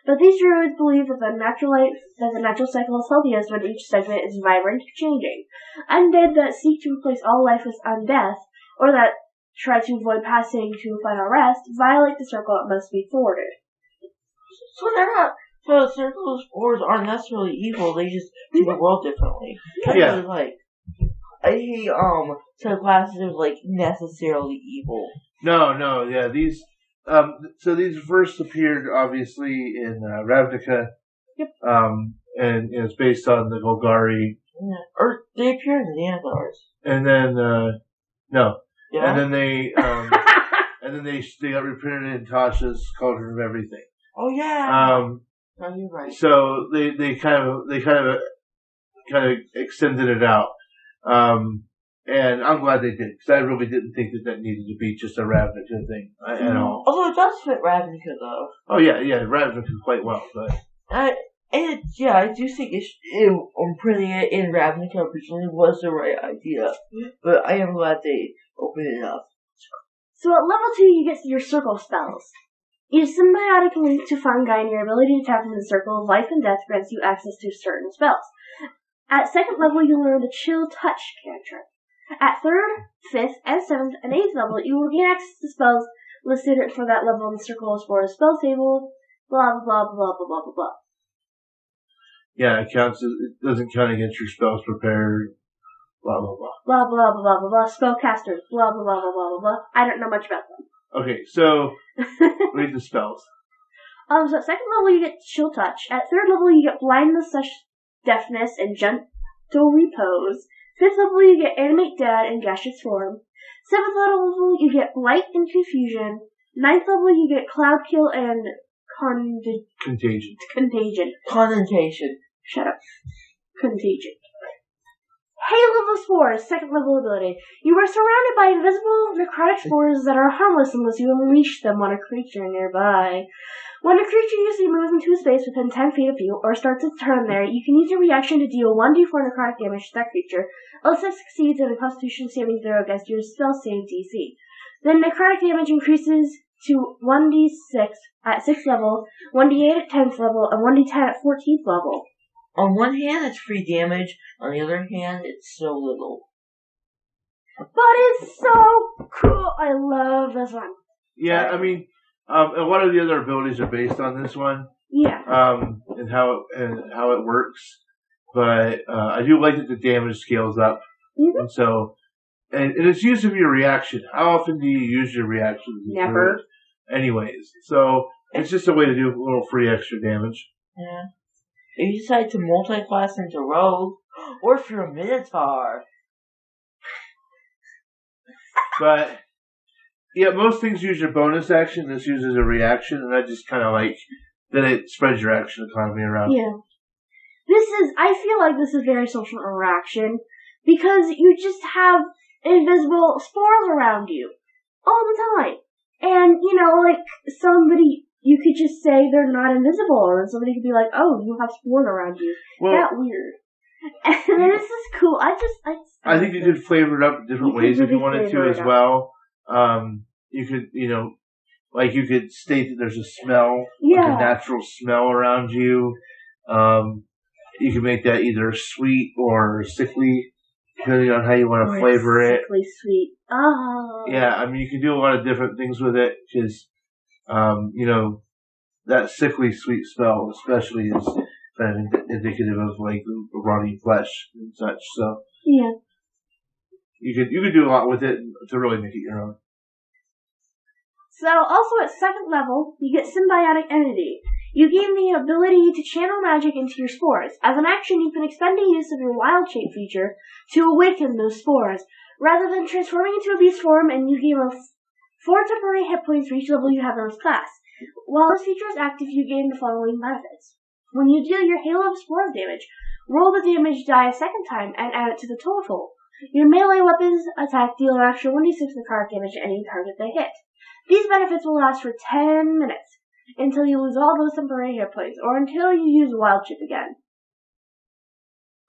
But these druids believe that the natural cycle is healthiest when each segment is vibrant, changing. Undead that seek to replace all life with undeath, or that try to avoid passing to a final rest, violate the circle and must be thwarted. So they're not. So the Circle of Spores aren't necessarily evil. They just do the world differently. Yeah. I hate subclasses are necessarily evil. No, yeah, these, so these first appeared, obviously, in, Ravnica. Yep. And it's based on the Golgari. Yeah. Or they appeared in the Anthars. And then, no. Yeah. And then they, they got reprinted in Tasha's Cauldron of Everything. Oh yeah. No, you're right. So they kind of extended it out. And I'm glad they did, because I really didn't think that needed to be just a Ravnica thing at all. Although it does fit Ravnica, though. Oh, yeah, Ravnica quite well, but... And yeah, I do think putting it in Ravnica originally was the right idea, but I am glad they opened it up. So at level 2, you get your circle spells. Each symbiotic link to fungi and your ability to tap into the circle of life and death grants you access to certain spells. At 2nd level, you learn the Chill Touch cantrip. At 3rd, 5th, and 7th, and 8th level, you will gain access to spells listed for that level in the Circle of Spores spell table, blah, blah, blah, blah, blah, blah, blah. Yeah, it doesn't count against your spells prepared, blah, blah, blah. Blah, blah, blah, blah, blah, spellcasters, blah, blah, blah, blah, blah, blah. I don't know much about them. Okay, so, read the spells. So at 2nd level, you get Chill Touch. At 3rd level, you get Blindness, Deafness, and Gentle Repose. 5th level, you get Animate Dead and Gaseous Form. 7th level, you get Blight and Confusion. 9th level, you get Cloud Kill and Contagion. Condensation. Shut up. Contagion. Hail of the Spores, 2nd level ability. You are surrounded by invisible necrotic spores that are harmless unless you unleash them on a creature nearby. When a creature you see moves into a space within 10 feet of you, or starts its turn there, you can use your reaction to deal 1d4 necrotic damage to that creature, unless it succeeds in a Constitution saving throw against your spell save DC. Then necrotic damage increases to 1d6 at 6th level, 1d8 at 10th level, and 1d10 at 14th level. On one hand, it's free damage. On the other hand, it's so little. But it's so cool. I love this one. Yeah, I mean, a lot of the other abilities are based on this one. Yeah. And how it works. But I do like that the damage scales up. Mm-hmm. And so, and it's use of your reaction. How often do you use your reaction? Never. Anyways, so it's just a way to do a little free extra damage. Yeah. If you decide to multi-class into Rogue, or if you're a Minotaur. But, yeah, most things use your bonus action. This uses a reaction, and I just kind of like that it spreads your action economy around. Yeah. I feel like this is very social interaction, because you just have invisible spores around you all the time. And, somebody, you could just say they're not invisible, and somebody could be like, oh, you have spores around you. Well, that weird. And this is cool. I think you could flavor it up in different ways if you wanted to as well. You could, you could state that there's a smell, like a natural smell around you. You can make that either sweet or sickly, depending on how you want to flavor it. Sickly sweet. Oh. Yeah, I mean, you can do a lot of different things with it, because, that sickly sweet smell especially is kind of indicative of, rotting flesh and such, so. Yeah. You could do a lot with it to really make it your own. So, also at 2nd level, you get Symbiotic Entity. You gain the ability to channel magic into your spores. As an action, you can expend the use of your Wild Shape feature to awaken those spores. Rather than transforming into a beast form, and you gain 4 temporary hit points for each level you have in this class. While this feature is active, you gain the following benefits. When you deal your Hail of Spores damage, roll the damage die a second time and add it to the total. Your melee weapons attack deal an extra 1d6 necrotic damage to any target they hit. These benefits will last for 10 minutes, until you lose all those temporary hit points, or until you use Wild Shape again.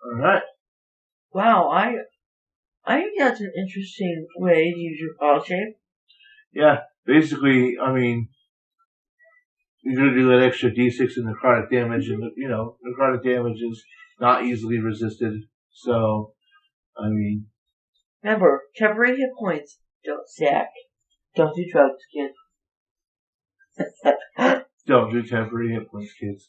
Alright. Wow, I think that's an interesting way to use your Wild Shape. Yeah, basically, I mean, you're going to do that extra d6 in necrotic damage, and, necrotic damage is not easily resisted, so, I mean. Remember, temporary hit points don't stack. Don't do drugs, kids. Don't do temporary hit points, kids.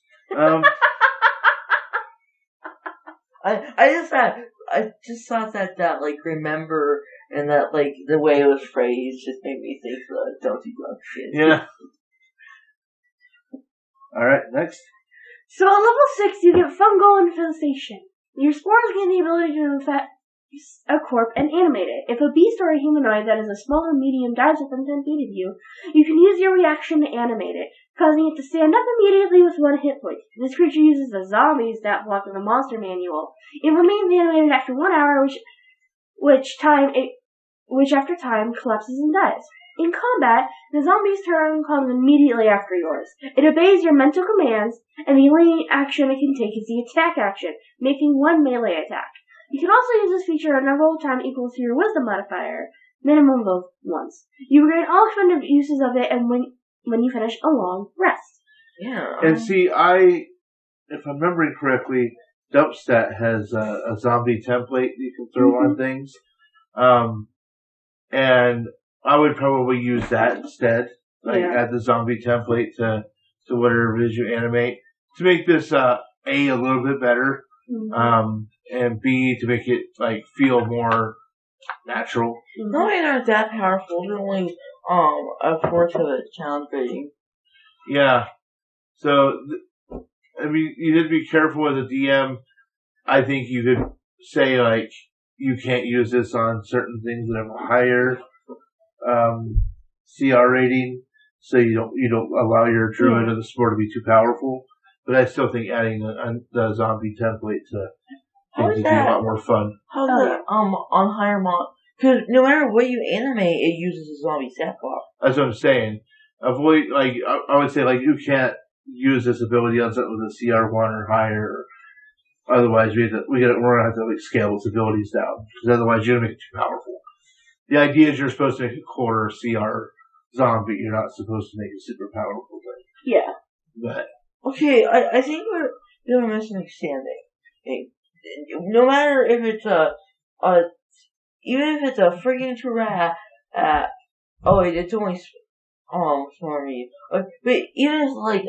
I just thought that remember, and that, the way it was phrased just made me think, don't do drugs, kids. Yeah. Alright, next. So at level 6, you get Fungal Infiltration. Your spores gain the ability to infect a corpse and animate it. If a beast or a humanoid that is a small or medium dies within 10 feet of you, you can use your reaction to animate it, causing it to stand up immediately with 1 hit point. This creature uses the zombie stat block in the monster manual. It remains animated after 1 hour, which after time collapses and dies. In combat, the zombie's turn comes immediately after yours. It obeys your mental commands, and the only action it can take is the attack action, making one melee attack. You can also use this feature a number of times equal to your wisdom modifier, minimum of once. You regain all expended uses of it, and when you finish, a long rest. Yeah. And see, if I'm remembering correctly, Dubstat has a zombie template you can throw on things. And I would probably use that instead. Add the zombie template to whatever it is you animate. To make this, A, a little bit better. And B, to make it, feel more natural. Probably not that powerful. They're only, a fourth of the challenge rating. Yeah. So, you need to be careful with the DM. I think you could say, you can't use this on certain things that have a higher CR rating, so you don't allow your Druid or the Spore to be too powerful. But I still think adding the zombie template to things would be a lot more fun. How's that on higher mod? Because no matter what you animate, it uses a zombie stat block. That's what I'm saying. Avoid I would say you can't use this ability on something with a CR1 or higher. Otherwise, we're gonna have to scale its abilities down, because otherwise you're gonna make it too powerful. The idea is you're supposed to make a quarter CR zombie. You're not supposed to make a super powerful thing. Yeah. But okay, I think we're doing a misunderstanding. No matter if it's even if it's a friggin' Turat, it's only smarmy. But even if it's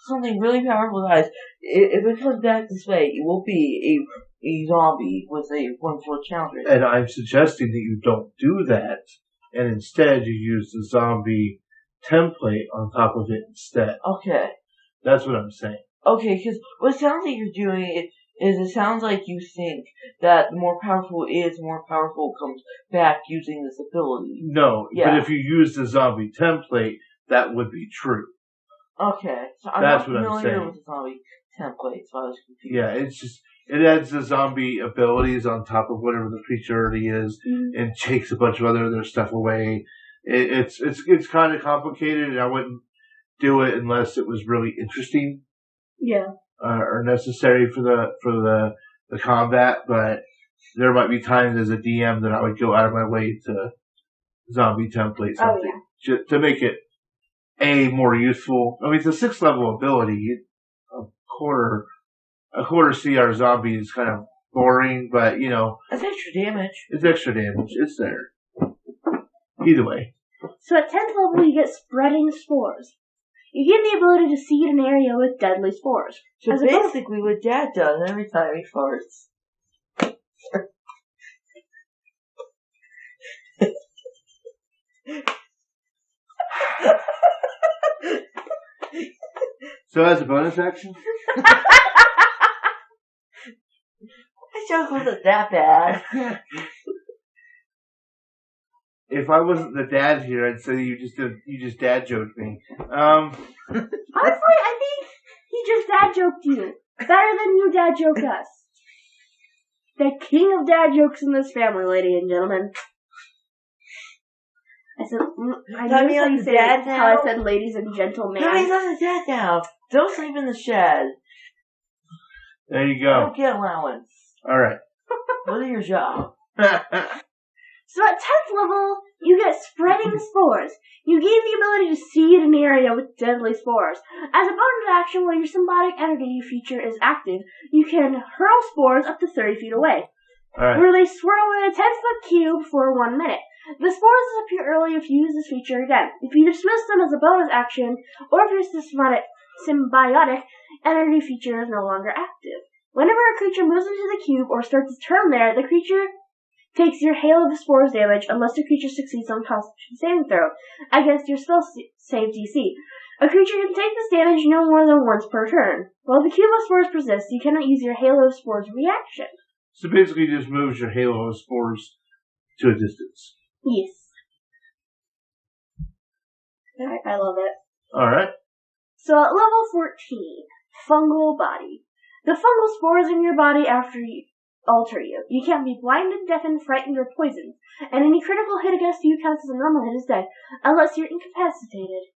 something really powerful, guys, if it comes back this way, it will be a zombie with a 1/4 challenge rate. And I'm suggesting that you don't do that, and instead you use the zombie template on top of it instead. Okay. That's what I'm saying. Okay, because what it sounds like you're doing is it sounds like you think that the more powerful it is, the more powerful it comes back using this ability. No, but if you use the zombie template, that would be true. Okay, so I'm That's not what I'm familiar saying. with the zombie template, so I was confused. Yeah, it's just, it adds the zombie abilities on top of whatever the creature already is, and takes a bunch of other stuff away. It's kind of complicated, and I wouldn't do it unless it was really interesting. Yeah. Or necessary for the combat, but there might be times as a DM that I would go out of my way to zombie template something to make it more useful. I mean, it's a 6th level ability. A quarter CR zombie is kind of boring, but That's extra damage. it's extra damage. It's there. Either way. So at 10th level, you get Spreading Spores. You gain the ability to seed an area with deadly spores. So As basically what Dad does every time he farts. So as a bonus action? That joke wasn't that bad. If I wasn't the dad here, I'd say you just dad joked me. Honestly, I think he just dad joked you. Better than you dad joke us. The king of dad jokes in this family, ladies and gentlemen. I said, I Tell knew me how I'm you the said dad it, now? how I said ladies and gentlemen. No, he's on the dad now. Don't sleep in the shed. There you I go. don't get allowance. Alright. Go to your job. So at 10th level, you get Spreading Spores. You gain the ability to seed an area with deadly spores. As a bonus action, while your symbiotic entity feature is active, you can hurl spores up to 30 feet away, where they swirl in a 10-foot cube for 1 minute. The spores disappear early if you use this feature again. If you dismiss them as a bonus action, or if your symbiotic entity feature is no longer active. Whenever a creature moves into the cube or starts its turn there, the creature takes your Hail of Spores damage unless the creature succeeds on Constitution saving throw against your spell save DC. A creature can take this damage no more than once per turn. While the cube of spores persists, you cannot use your Halo of Spores reaction. So basically it just moves your Halo of Spores to a distance. Yes. I love it. Alright. So at level 14, Fungal Body. The fungal spores in your body after alter you. You can't be blinded, deafened, frightened, or poisoned. And any critical hit against you counts as a normal hit instead, unless you're incapacitated.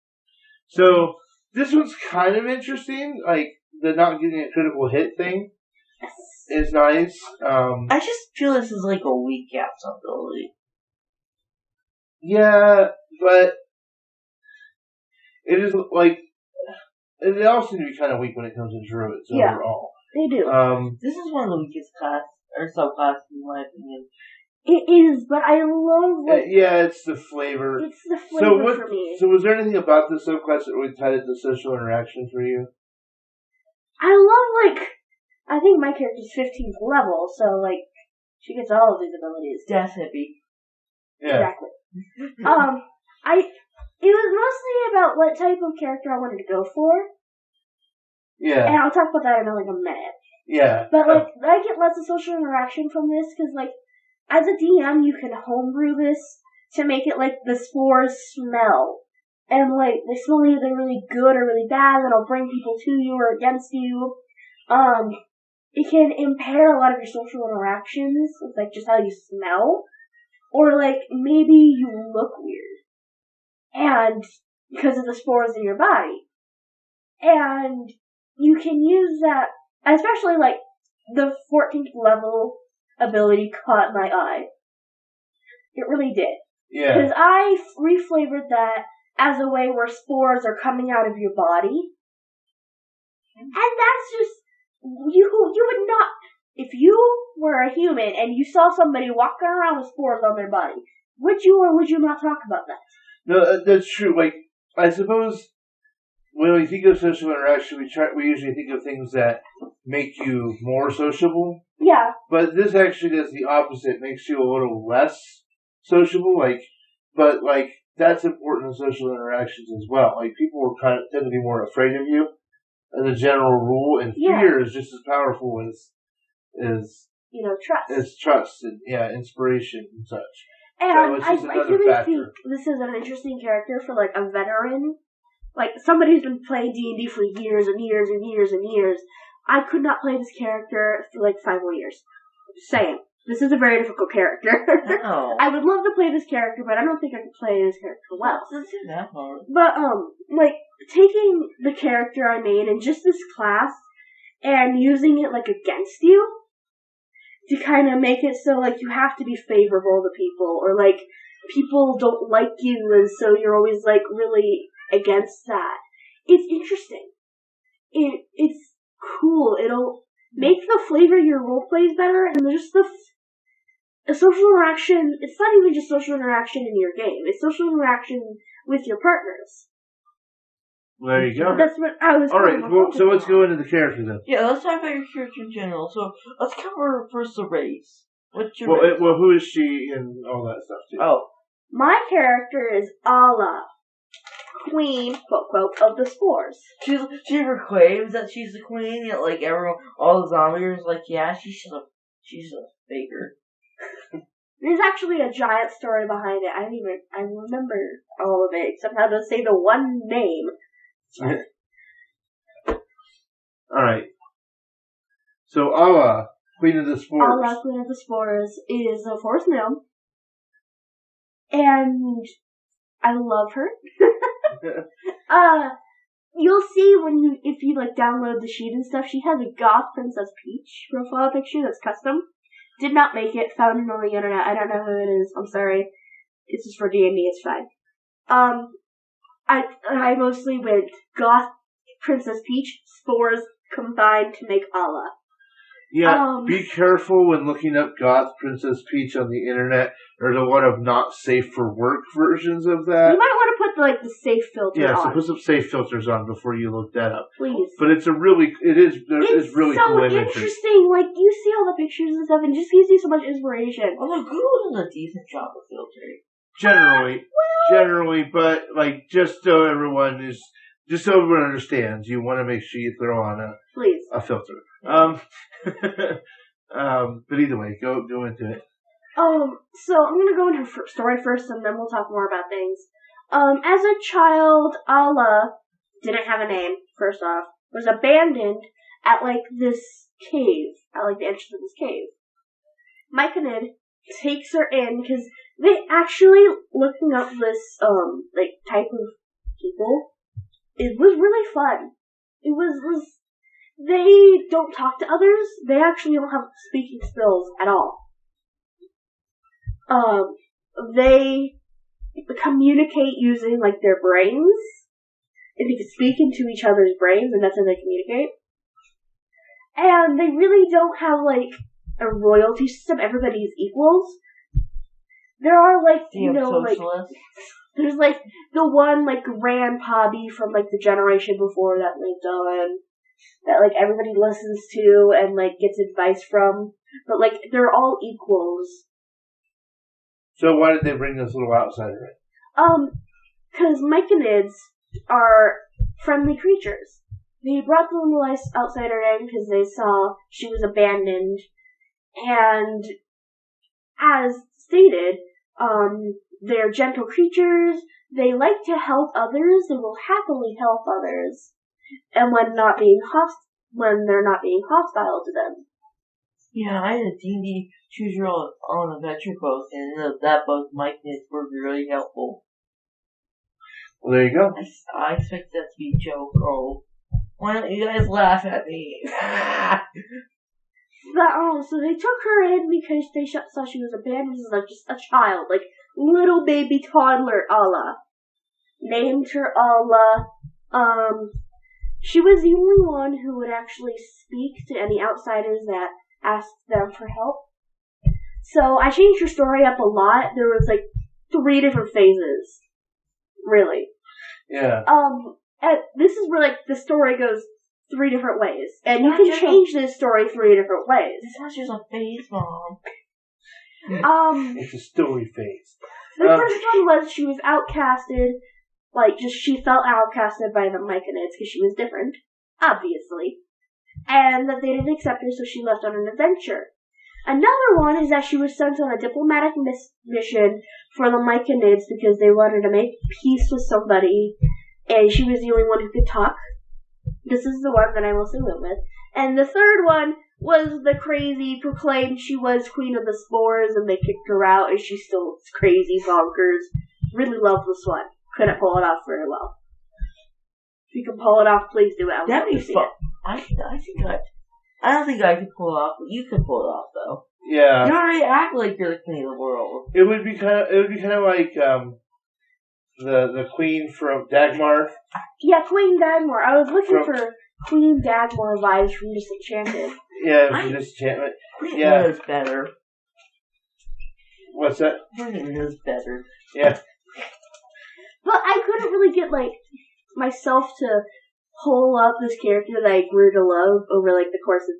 So, this one's kind of interesting, like, the not getting a critical hit thing is nice. I just feel this is like a weak gaps ability. Yeah, but it is, like, they all seem to be kind of weak when it comes to druids overall. They do. This is one of the weakest class, or subclasses in my opinion. It is, but I love, like... it's the flavor. It's the flavor for me. So was there anything about the subclass that really tied into social interaction for you? I love, like... I think my character's 15th level, so, like, she gets all of these abilities. Death hippie. Yeah. Exactly. It was mostly about what type of character I wanted to go for. Yeah. And I'll talk about that in, like, a minute. Yeah. But, like, I get lots of social interaction from this, because, like, as a DM, you can homebrew this to make it, like, the spores smell. And, like, they smell either really good or really bad, and it'll bring people to you or against you. It can impair a lot of your social interactions, with, like, just how you smell. Or, like, maybe you look weird. And, because of the spores in your body. And you can use that, especially, like, the 14th level ability caught my eye. It really did. Yeah. Because I reflavored that as a way where spores are coming out of your body. And that's just, you would not, if you were a human and you saw somebody walking around with spores on their body, would you or would you not talk about that? No, that's true. Like, I suppose when we think of social interaction, we usually think of things that make you more sociable. Yeah. But this actually does the opposite. Makes you a little less sociable. But that's important in social interactions as well. Like, people tend to be more afraid of you as a general rule, and fear is just as powerful as trust. As trust and inspiration and such. And so I really think this is an interesting character for, like, a veteran. Like, somebody who's been playing D&D for years and years and years and years. I could not play this character for, like, 5 more years. Just saying. This is a very difficult character. Oh. I would love to play this character, but I don't think I could play this character well. It's not that hard. But, like, taking the character I made and just this class and using it, like, against you to kind of make it so, like, you have to be favorable to people, or, like, people don't like you, and so you're always, like, really against that. It's interesting. It's cool. It'll make the flavor of your roleplays better, and just the social interaction, it's not even just social interaction in your game, it's social interaction with your partners. There you go. That's what I was. Alright, well, so let's go into the character then. Yeah, let's talk about your character in general. So, let's cover first the race. What's your race? Well, who is she and all that stuff, too? Oh. My character is Ala, queen, quote, quote, of the Spores. She never claims that she's the queen, yet, like, all the zombies are like, yeah, she's a faker. There's actually a giant story behind it. I remember all of it, except how to say the one name. Alright. So, Ala, Queen of the Spores. Ala, Queen of the Spores, is a forest gnome. And I love her. You'll see if you like download the sheet and stuff, she has a goth Princess Peach profile picture that's custom. Did not make it, found it on the internet. I don't know who it is. I'm sorry. It's just for D&D, it's fine. I mostly went goth Princess Peach, Spores combined to make Ala. Yeah, be careful when looking up goth Princess Peach on the internet. There's a lot of not safe for work versions of that. You might want to put the safe filter on. Yeah, so put some safe filters on before you look that up. Please. But it's really cool imagery. It's so interesting. Like, you see all the pictures and stuff, and it just gives you so much inspiration. Although Google does a decent job of filtering. Generally, but like just so everyone understands, you want to make sure you throw on a filter. But either way, go into it. So I'm gonna go into her story first, and then we'll talk more about things. As a child, Ala didn't have a name. First off, was abandoned at this cave, at the entrance of this cave. Myconid takes her in because they actually looking up this type of people. It was really fun. It was they don't talk to others. They actually don't have speaking skills at all. They communicate using their brains. And they can speak into each other's brains, and that's how they communicate. And they really don't have a royalty system. Everybody's equals. There are there's the one grandpappy from the generation before that lived on that everybody listens to and gets advice from, but they're all equals. So why did they bring this little outsider in? Because Myconids are friendly creatures. They brought the little outsider in because they saw she was abandoned, and as stated, they're gentle creatures. They like to help others. They will happily help others, and when they're not being hostile to them. Yeah, I had a D&D Choose Your Own Adventure book, and in that book, Myconids were really helpful. Well, there you go. I expect that to be a joke. Oh, why don't you guys laugh at me? So they took her in because they saw she was abandoned as just a child, little baby toddler Alla. Named her Alla. She was the only one who would actually speak to any outsiders that asked them for help. So I changed her story up a lot. There was 3 different phases. Really. Yeah. And this is where the story goes 3 different ways. And you can change this story 3 different ways. It's not just a phase, Mom. It's a story phase. The first one was she was outcasted. She felt outcasted by the Myconids because she was different. Obviously. And that they didn't accept her, so she left on an adventure. Another one is that she was sent on a diplomatic mission for the Myconids because they wanted to make peace with somebody, and she was the only one who could talk. This is the one that I mostly went with. And the third one was the crazy, proclaimed she was queen of the Spores, and they kicked her out, and she's still crazy bonkers. Really loved this one. Couldn't pull it off very well. If you can pull it off, please do it. That'd be fun. I don't think I could pull it off, but you could pull it off, though. Yeah. You already act like you're the queen of the world. It would be kind of like the queen from Dagmar. Yeah, Queen Dagmar. I was looking for Queen Dagmar vibes from Disenchanted. Yeah, from Disenchantment. Yeah, is better. What's that? Her name is better. Yeah. But I couldn't really get myself to pull up this character that I grew to love over the course of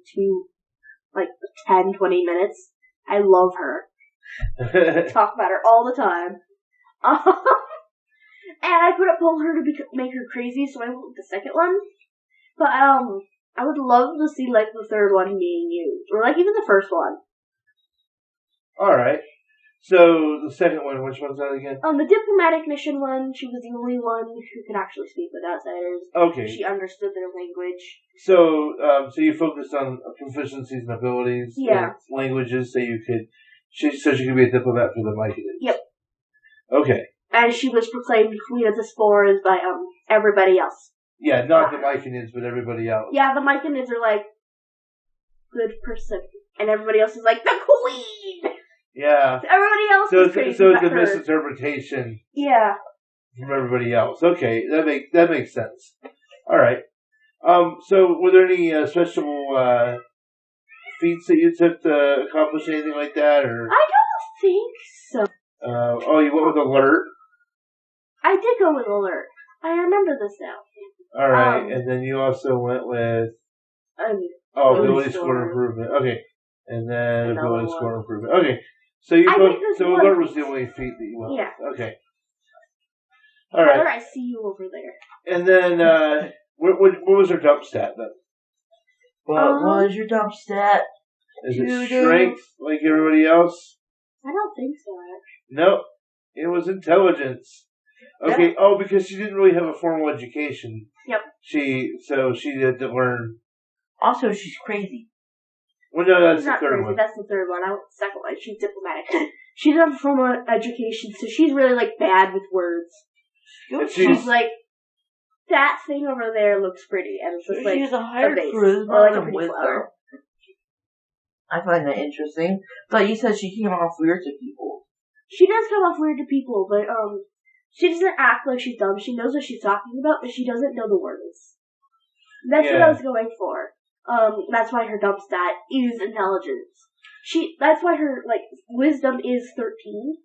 10, 20 minutes. I love her. Talk about her all the time. And I couldn't pull her to make her crazy, so I went with the second one. But I would love to see the third one being used, or even the first one. All right. So the second one, which one's that again? The diplomatic mission one. She was the only one who could actually speak with outsiders. Okay. She understood their language. So you focused on proficiencies and abilities. Yeah. And languages, so she could be a diplomat for the Myconids. Yep. Okay. And she was proclaimed queen of the Spores by everybody else. Yeah, not the Myconids, but everybody else. Yeah, the Myconids are good person, and everybody else is the queen. Yeah. Everybody else is crazy. So it's a misinterpretation. Yeah. From everybody else. Okay, that makes sense. All right. So were there any special feats that you took to accomplish anything like that, or? I don't think so. You went with alert. I did go with alert. I remember this now. All right, and then you also went with ability score improvement. Okay, and then ability score improvement. Okay, so alert was the only feat that you went with. Okay. All right. Tyler, I see you over there. And then what was her dump stat then? What was your dump stat? Is it strength like everybody else? I don't think so, actually. Nope. It was intelligence. Okay. Yeah. Because she didn't really have a formal education. Yep. She had to learn. Also, she's crazy. Well, no, that's She's the not third crazy. one. That's the third one. I want the second one. She's diplomatic. She doesn't have formal education, so she's really like bad with words. She's like, that thing over there looks pretty, and it's just like she has a higher vase, charisma or like a than pretty wisdom. flower. I find that interesting. But you said she came off weird to people. She does come off weird to people, but she doesn't act like she's dumb. She knows what she's talking about, but she doesn't know the words. That's what I was going for. That's why her dumb stat is intelligence. That's why her wisdom is 13.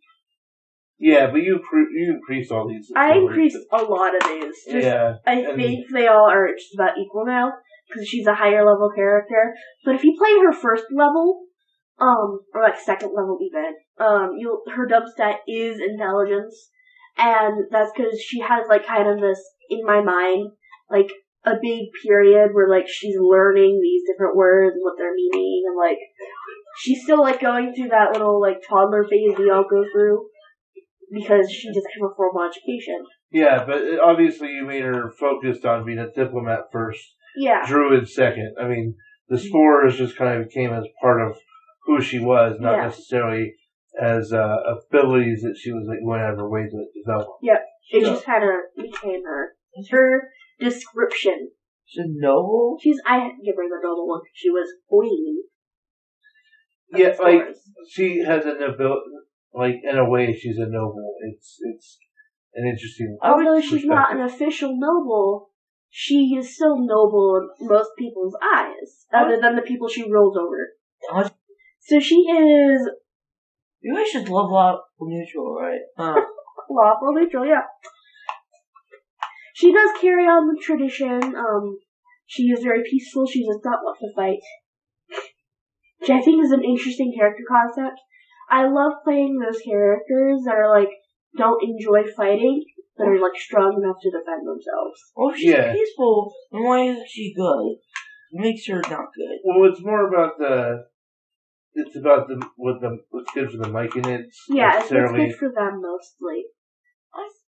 Yeah, but you increased all these. I increased a lot of these. I think they all are just about equal now, because she's a higher level character. But if you play her first level, or second level even, her dumb stat is intelligence, and that's because she has kind of this, in my mind, a big period where she's learning these different words and what they're meaning, and she's still going through that little toddler phase we all go through. Because she doesn't have a formal education. Yeah, but obviously you made her focused on being a diplomat first. Yeah. Druid second. I mean, the Spores just kind of became as part of who she was, not necessarily as abilities that she was going out of her way to develop. Yep. It just kind of became her. Her description. She's noble? I give her the noble one. She was queen. Yeah, she has an ability. In a way, she's a noble. It's an interesting. Although she's not an official noble, she is still noble in most people's eyes, other than the people she rules over. So she is. You guys should love Lawful Neutral, right? Lawful Neutral, yeah. She does carry on the tradition. She is very peaceful. She does not want to fight, which I think is an interesting character concept. I love playing those characters that are don't enjoy fighting, but are strong enough to defend themselves. Well, if she's peaceful, then why isn't she good? It makes her not good. Well, it's more about it's about what's good for the Myconids. Yeah, it's what's good for them mostly.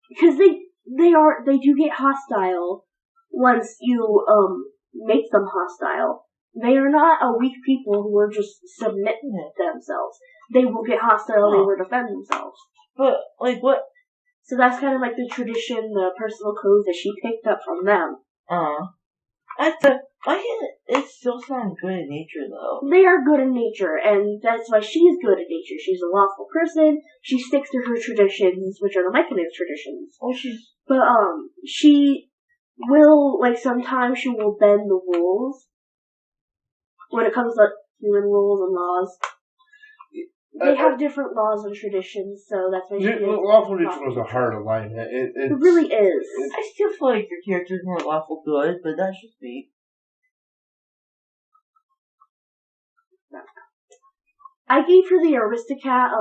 Because they do get hostile once you make them hostile. They are not a weak people who are just submitting themselves. They will get hostile, they will defend themselves. But, what? So that's kind of the tradition, the personal codes that she picked up from them. It still sounds good in nature, though. They are good in nature, and that's why she's good in nature. She's a lawful person, she sticks to her traditions, which are the Myconid traditions. But, she will, sometimes she will bend the rules. When it comes to human rules and laws. They have different laws and traditions, so that's why Lawful Neutral is a hard alignment. It really is. I still feel like your character's more lawful good, but that's just me. I gave her the Aristocat,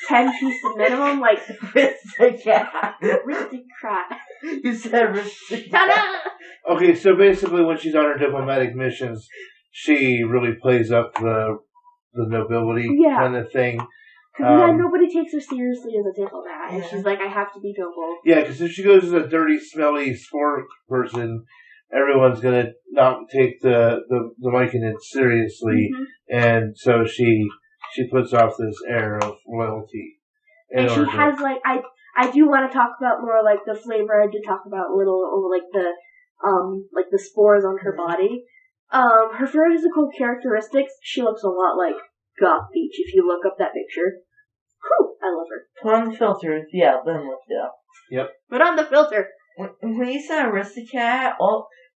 10 pieces minimum, Aristocat. Aristocrat. You said Aristocat. Ta-da! Okay, so basically when she's on her diplomatic missions, she really plays up the nobility kind of thing. Because nobody takes her seriously as a diplomat, and she's I have to be noble. Yeah, because if she goes as a dirty, smelly Spore person, everyone's gonna not take the Myconid seriously, and so she puts off this air of loyalty. And she has I do want to talk about more the flavor. I did talk about a little over the spores on her body. Her physical characteristics, she looks a lot like Goth Beach, if you look up that picture. Whew, I love her. Put on the filters, yeah, then look it up. Yep. Put on the filter. When you said Aristocat,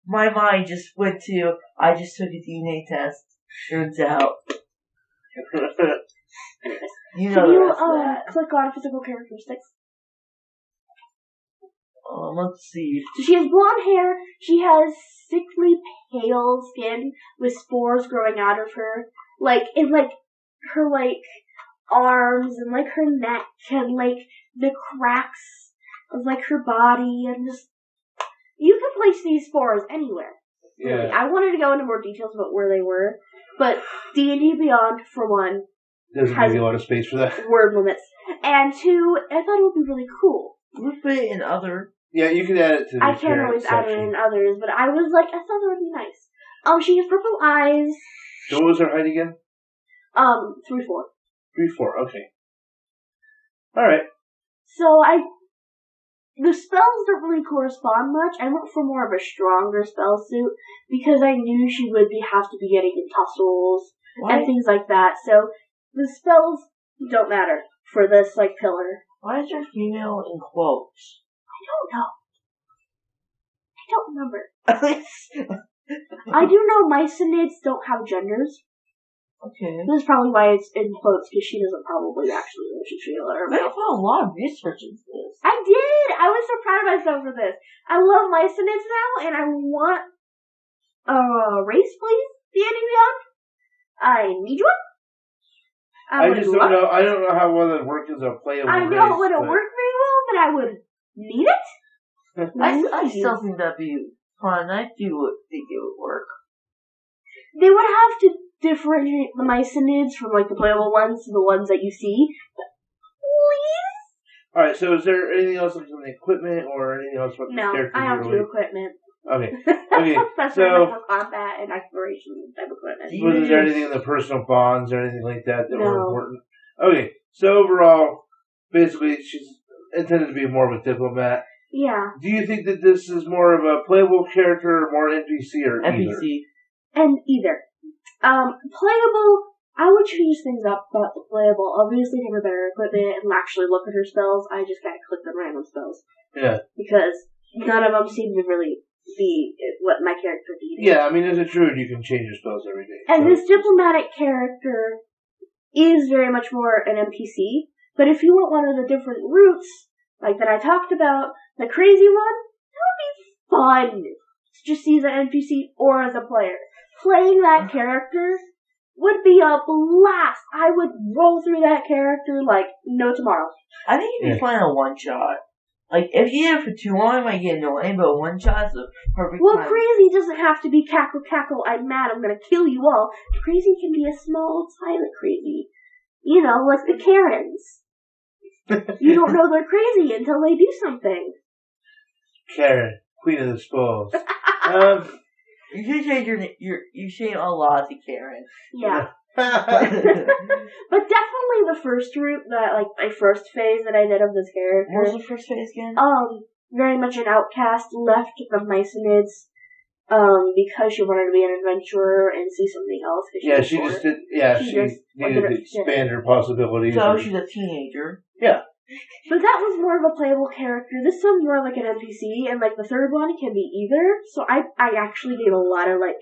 my mind just went to, I just took a DNA test. Turns out. You know the rest of that. Click on physical characteristics. Let's see. So she has blonde hair, she has sickly pale skin with spores growing out of her, in her arms and her neck and the cracks of her body, and just you can place these spores anywhere. Yeah. Really. I wanted to go into more details about where they were, but D&D Beyond, for one, doesn't give you a lot of space for that. Word limits, and two, I thought it would be really cool. We'll put it in other. Yeah, you can add it to the I can't always add it in others, but I was I thought that would be nice. She has purple eyes. So what was her height again? 3'4". 3'4". Okay. All right. So the spells don't really correspond much. I went for more of a stronger spell suit because I knew she would have to be getting in tussles and things like that. So the spells don't matter for this pillar. Why is there female in quotes? I don't know. I don't remember. I do know Mycenids don't have genders. Okay. This is probably why it's in quotes, because she doesn't probably actually know she's female or I male. put a lot of research into this. I did! I was so proud of myself for this. I love Mycenids now, and I want race, please, D&D Beyond. I need one. I just don't know. I don't know how well it worked as a playable I know it wouldn't work very well, but I would need it. I still think that'd be fun. I do think it would work. They would have to differentiate the Mycenids from the playable ones to the ones that you see. Please? Alright, so is there anything else on the equipment or anything else about this character? No, I have to do equipment. Okay. Okay. That's so for combat and exploration type equipment. Was there anything in the personal bonds or anything like that were important? Okay. So overall, basically, she's intended to be more of a diplomat. Yeah. Do you think that this is more of a playable character or more NPC or NPC. either? And either. Playable, I would change things up about the playable. Obviously, give her better equipment and actually look at her spells. I just gotta click on random spells. Yeah. Because none of them seem to really be what my character needed. Yeah, I mean, as a druid, you can change your spells every day. And this diplomatic character is very much more an NPC, but if you want one of the different routes, that I talked about, the crazy one, that would be fun to just see as an NPC or as a player. Playing that character would be a blast. I would roll through that character like no tomorrow. I think it'd be fun a one-shot. If you did it for too long, it might get annoying, but one shot's a perfect time. Crazy doesn't have to be cackle, cackle, I'm mad, I'm gonna kill you all. Crazy can be a small, silent crazy. Like the Karens. You don't know they're crazy until they do something. Karen, Queen of the Spores. You should change you change a lot to Karen. Yeah. But definitely the first route, my first phase that I did of this character. What was the first phase again? Very much an outcast, left the Mycenids, because she wanted to be an adventurer and see something else. She needed to expand her possibilities. So she's a teenager. Yeah. But that was more of a playable character. This one's more like an NPC, and like the third one can be either. So I actually gave a lot of like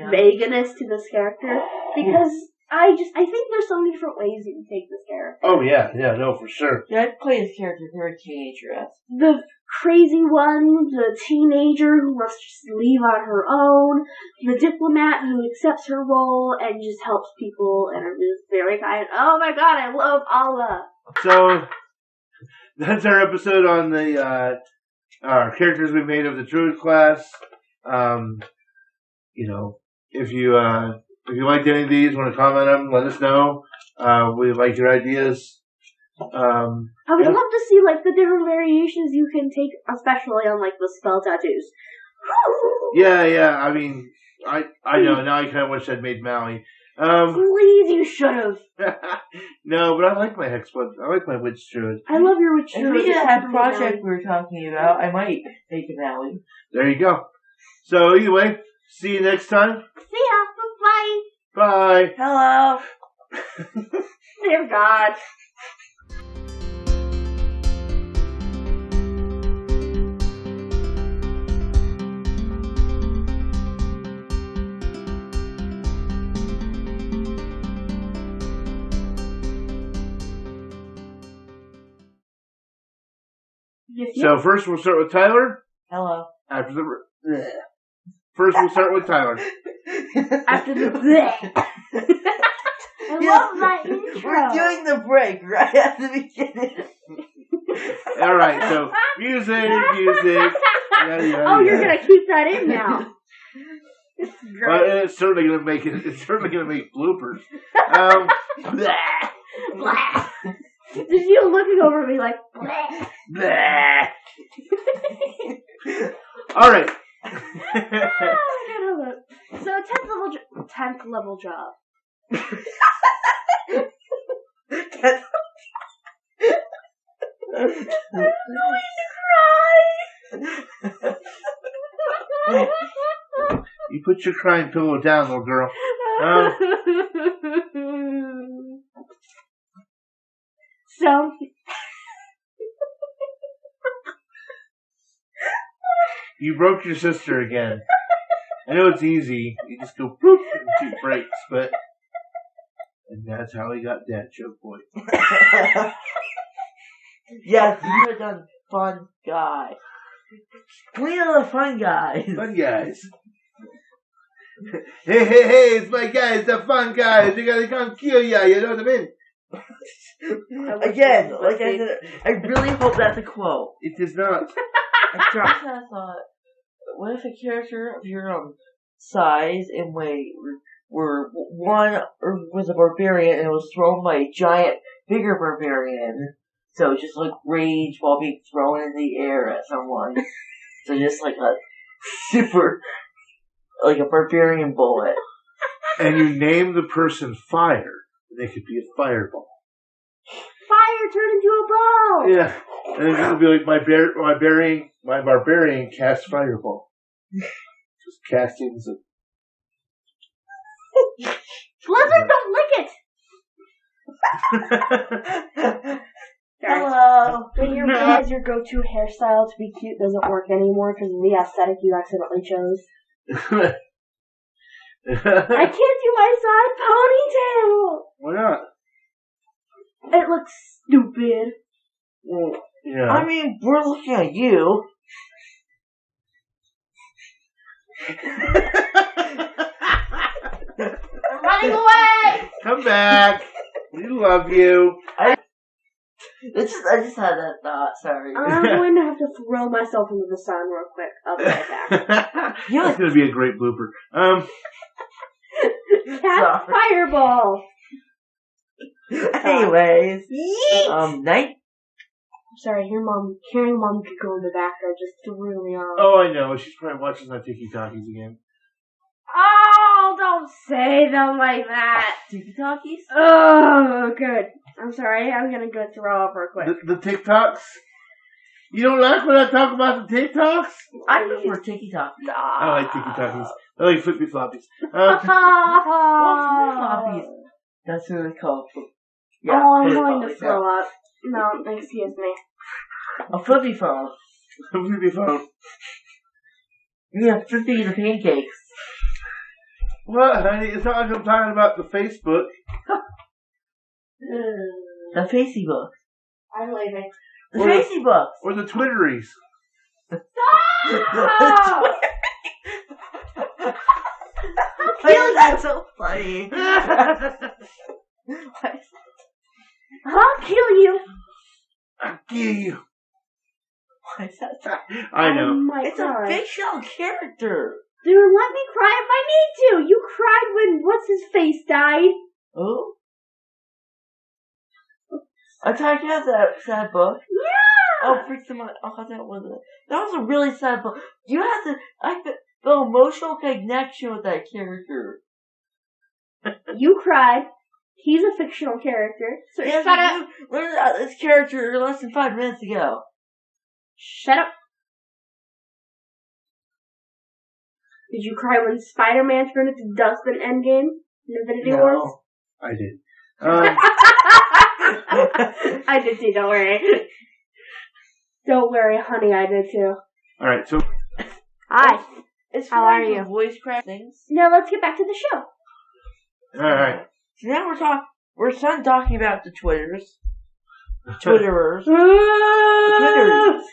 vagueness to this character because I think there's so many different ways you can take this character. Oh yeah, no, for sure. Yeah, I'd play this character very teenager-esque. The crazy one, the teenager who wants to just leave on her own, the diplomat who accepts her role and just helps people and is very kind. Oh my god, I love Allah. So that's our episode on the our characters we made of the Druid class. If you liked any of these, want to comment on them, let us know. We like your ideas. I would love to see like the different variations you can take, especially on like the spell tattoos. Yeah. I mean, I know now. I kind of wish I'd made Maui. Please, you should have. No, but I like my hex one. I like my witch druid. I love your witch druid. If we did that project we were talking about, I might make a Maui. There you go. So anyway, see you next time. See ya. Bye. Bye. Hello. Dear God. So first we'll start with Tyler. Hello. After the first we'll start with Tyler. After the I love that intro. We're doing the break right at the beginning. All right, so music. Oh, you're gonna keep that in now. It's great. It's certainly gonna make it. It's certainly gonna make bloopers. Blah. Just you looking over me like, bleh. Bleh. All right. So 10th 10th level job. You put your crying pillow down, little girl. So, you broke your sister again. I know it's easy. You just go boop and 2 breaks, but... And that's how he got dad joke point. Yes, you have done fun guy. We are the fun guys. Fun guys. Hey, it's my guys, the fun guys. They gotta come kill ya, you know what I mean? Again, like I said, I really hope that's a quote. It is not. I just had a thought. What if a character of your size and weight were one or was a barbarian and was thrown by a giant, bigger barbarian? So just like rage while being thrown in the air at someone. So just like a super, like a barbarian bullet. And you name the person Fire. They could be a fireball. fire turned into a ball! Yeah. And then it'll be like my barbarian cast fireball. Just casting some. Blizzard, don't lick it! Hello! When you realize your go-to hairstyle to be cute doesn't work anymore because of the aesthetic you accidentally chose. I can't do my side ponytail! Why not? It looks stupid. Well, yeah. I mean, we're looking at you. I'm running away! Come back. We love you. I just had that thought, sorry. I'm going to have to throw myself into the sun real quick. I'll be right back. That's going to be a great blooper. Cat fireball! Anyways, night. I'm sorry, hearing mom could go in the background just threw me off. Oh, I know. She's probably watching my Tiki-Takis again. Oh, don't say them like that. Tiki-Takis? Oh, good. I'm sorry, I'm gonna go throw up real quick. The TikToks? You don't like when I talk about the TikToks? I prefer Tiki-Takis. I like Tiki-Takis. I like flippy floppies. Floppies. That's what they're called. Yeah, oh, I'm going to throw up. No, excuse me. A flippy phone. Flippy phone. Yeah, flippy the pancakes. What, honey? It's not like I'm talking about the Facebook. The Facey books. I'm leaving. The Facey books. Or the Twitteries. Stop! Why is that so funny? I'll kill you. I'll kill you. Why is that so I know. Oh my It's God. a fictional character. Dude, let me cry if I need to. You cried when what's-his-face died. Oh? I thought you had that sad book. Yeah! Oh, freak them out. Oh, that was a really sad book. You have to, the emotional connection with that character. You cried. He's a fictional character. So Yes, shut up. you learned about this character less than 5 minutes ago. Shut up. Did you cry when Spider-Man turned into dust in Endgame? In Infinity Wars? I did. I did too, don't worry. Don't worry, honey, I did too. Alright, so... Hi. How are you? Voice crack things. Now let's get back to the show. Alright. So now we're done talking about the Twitterers. Twitterers. Twitterers.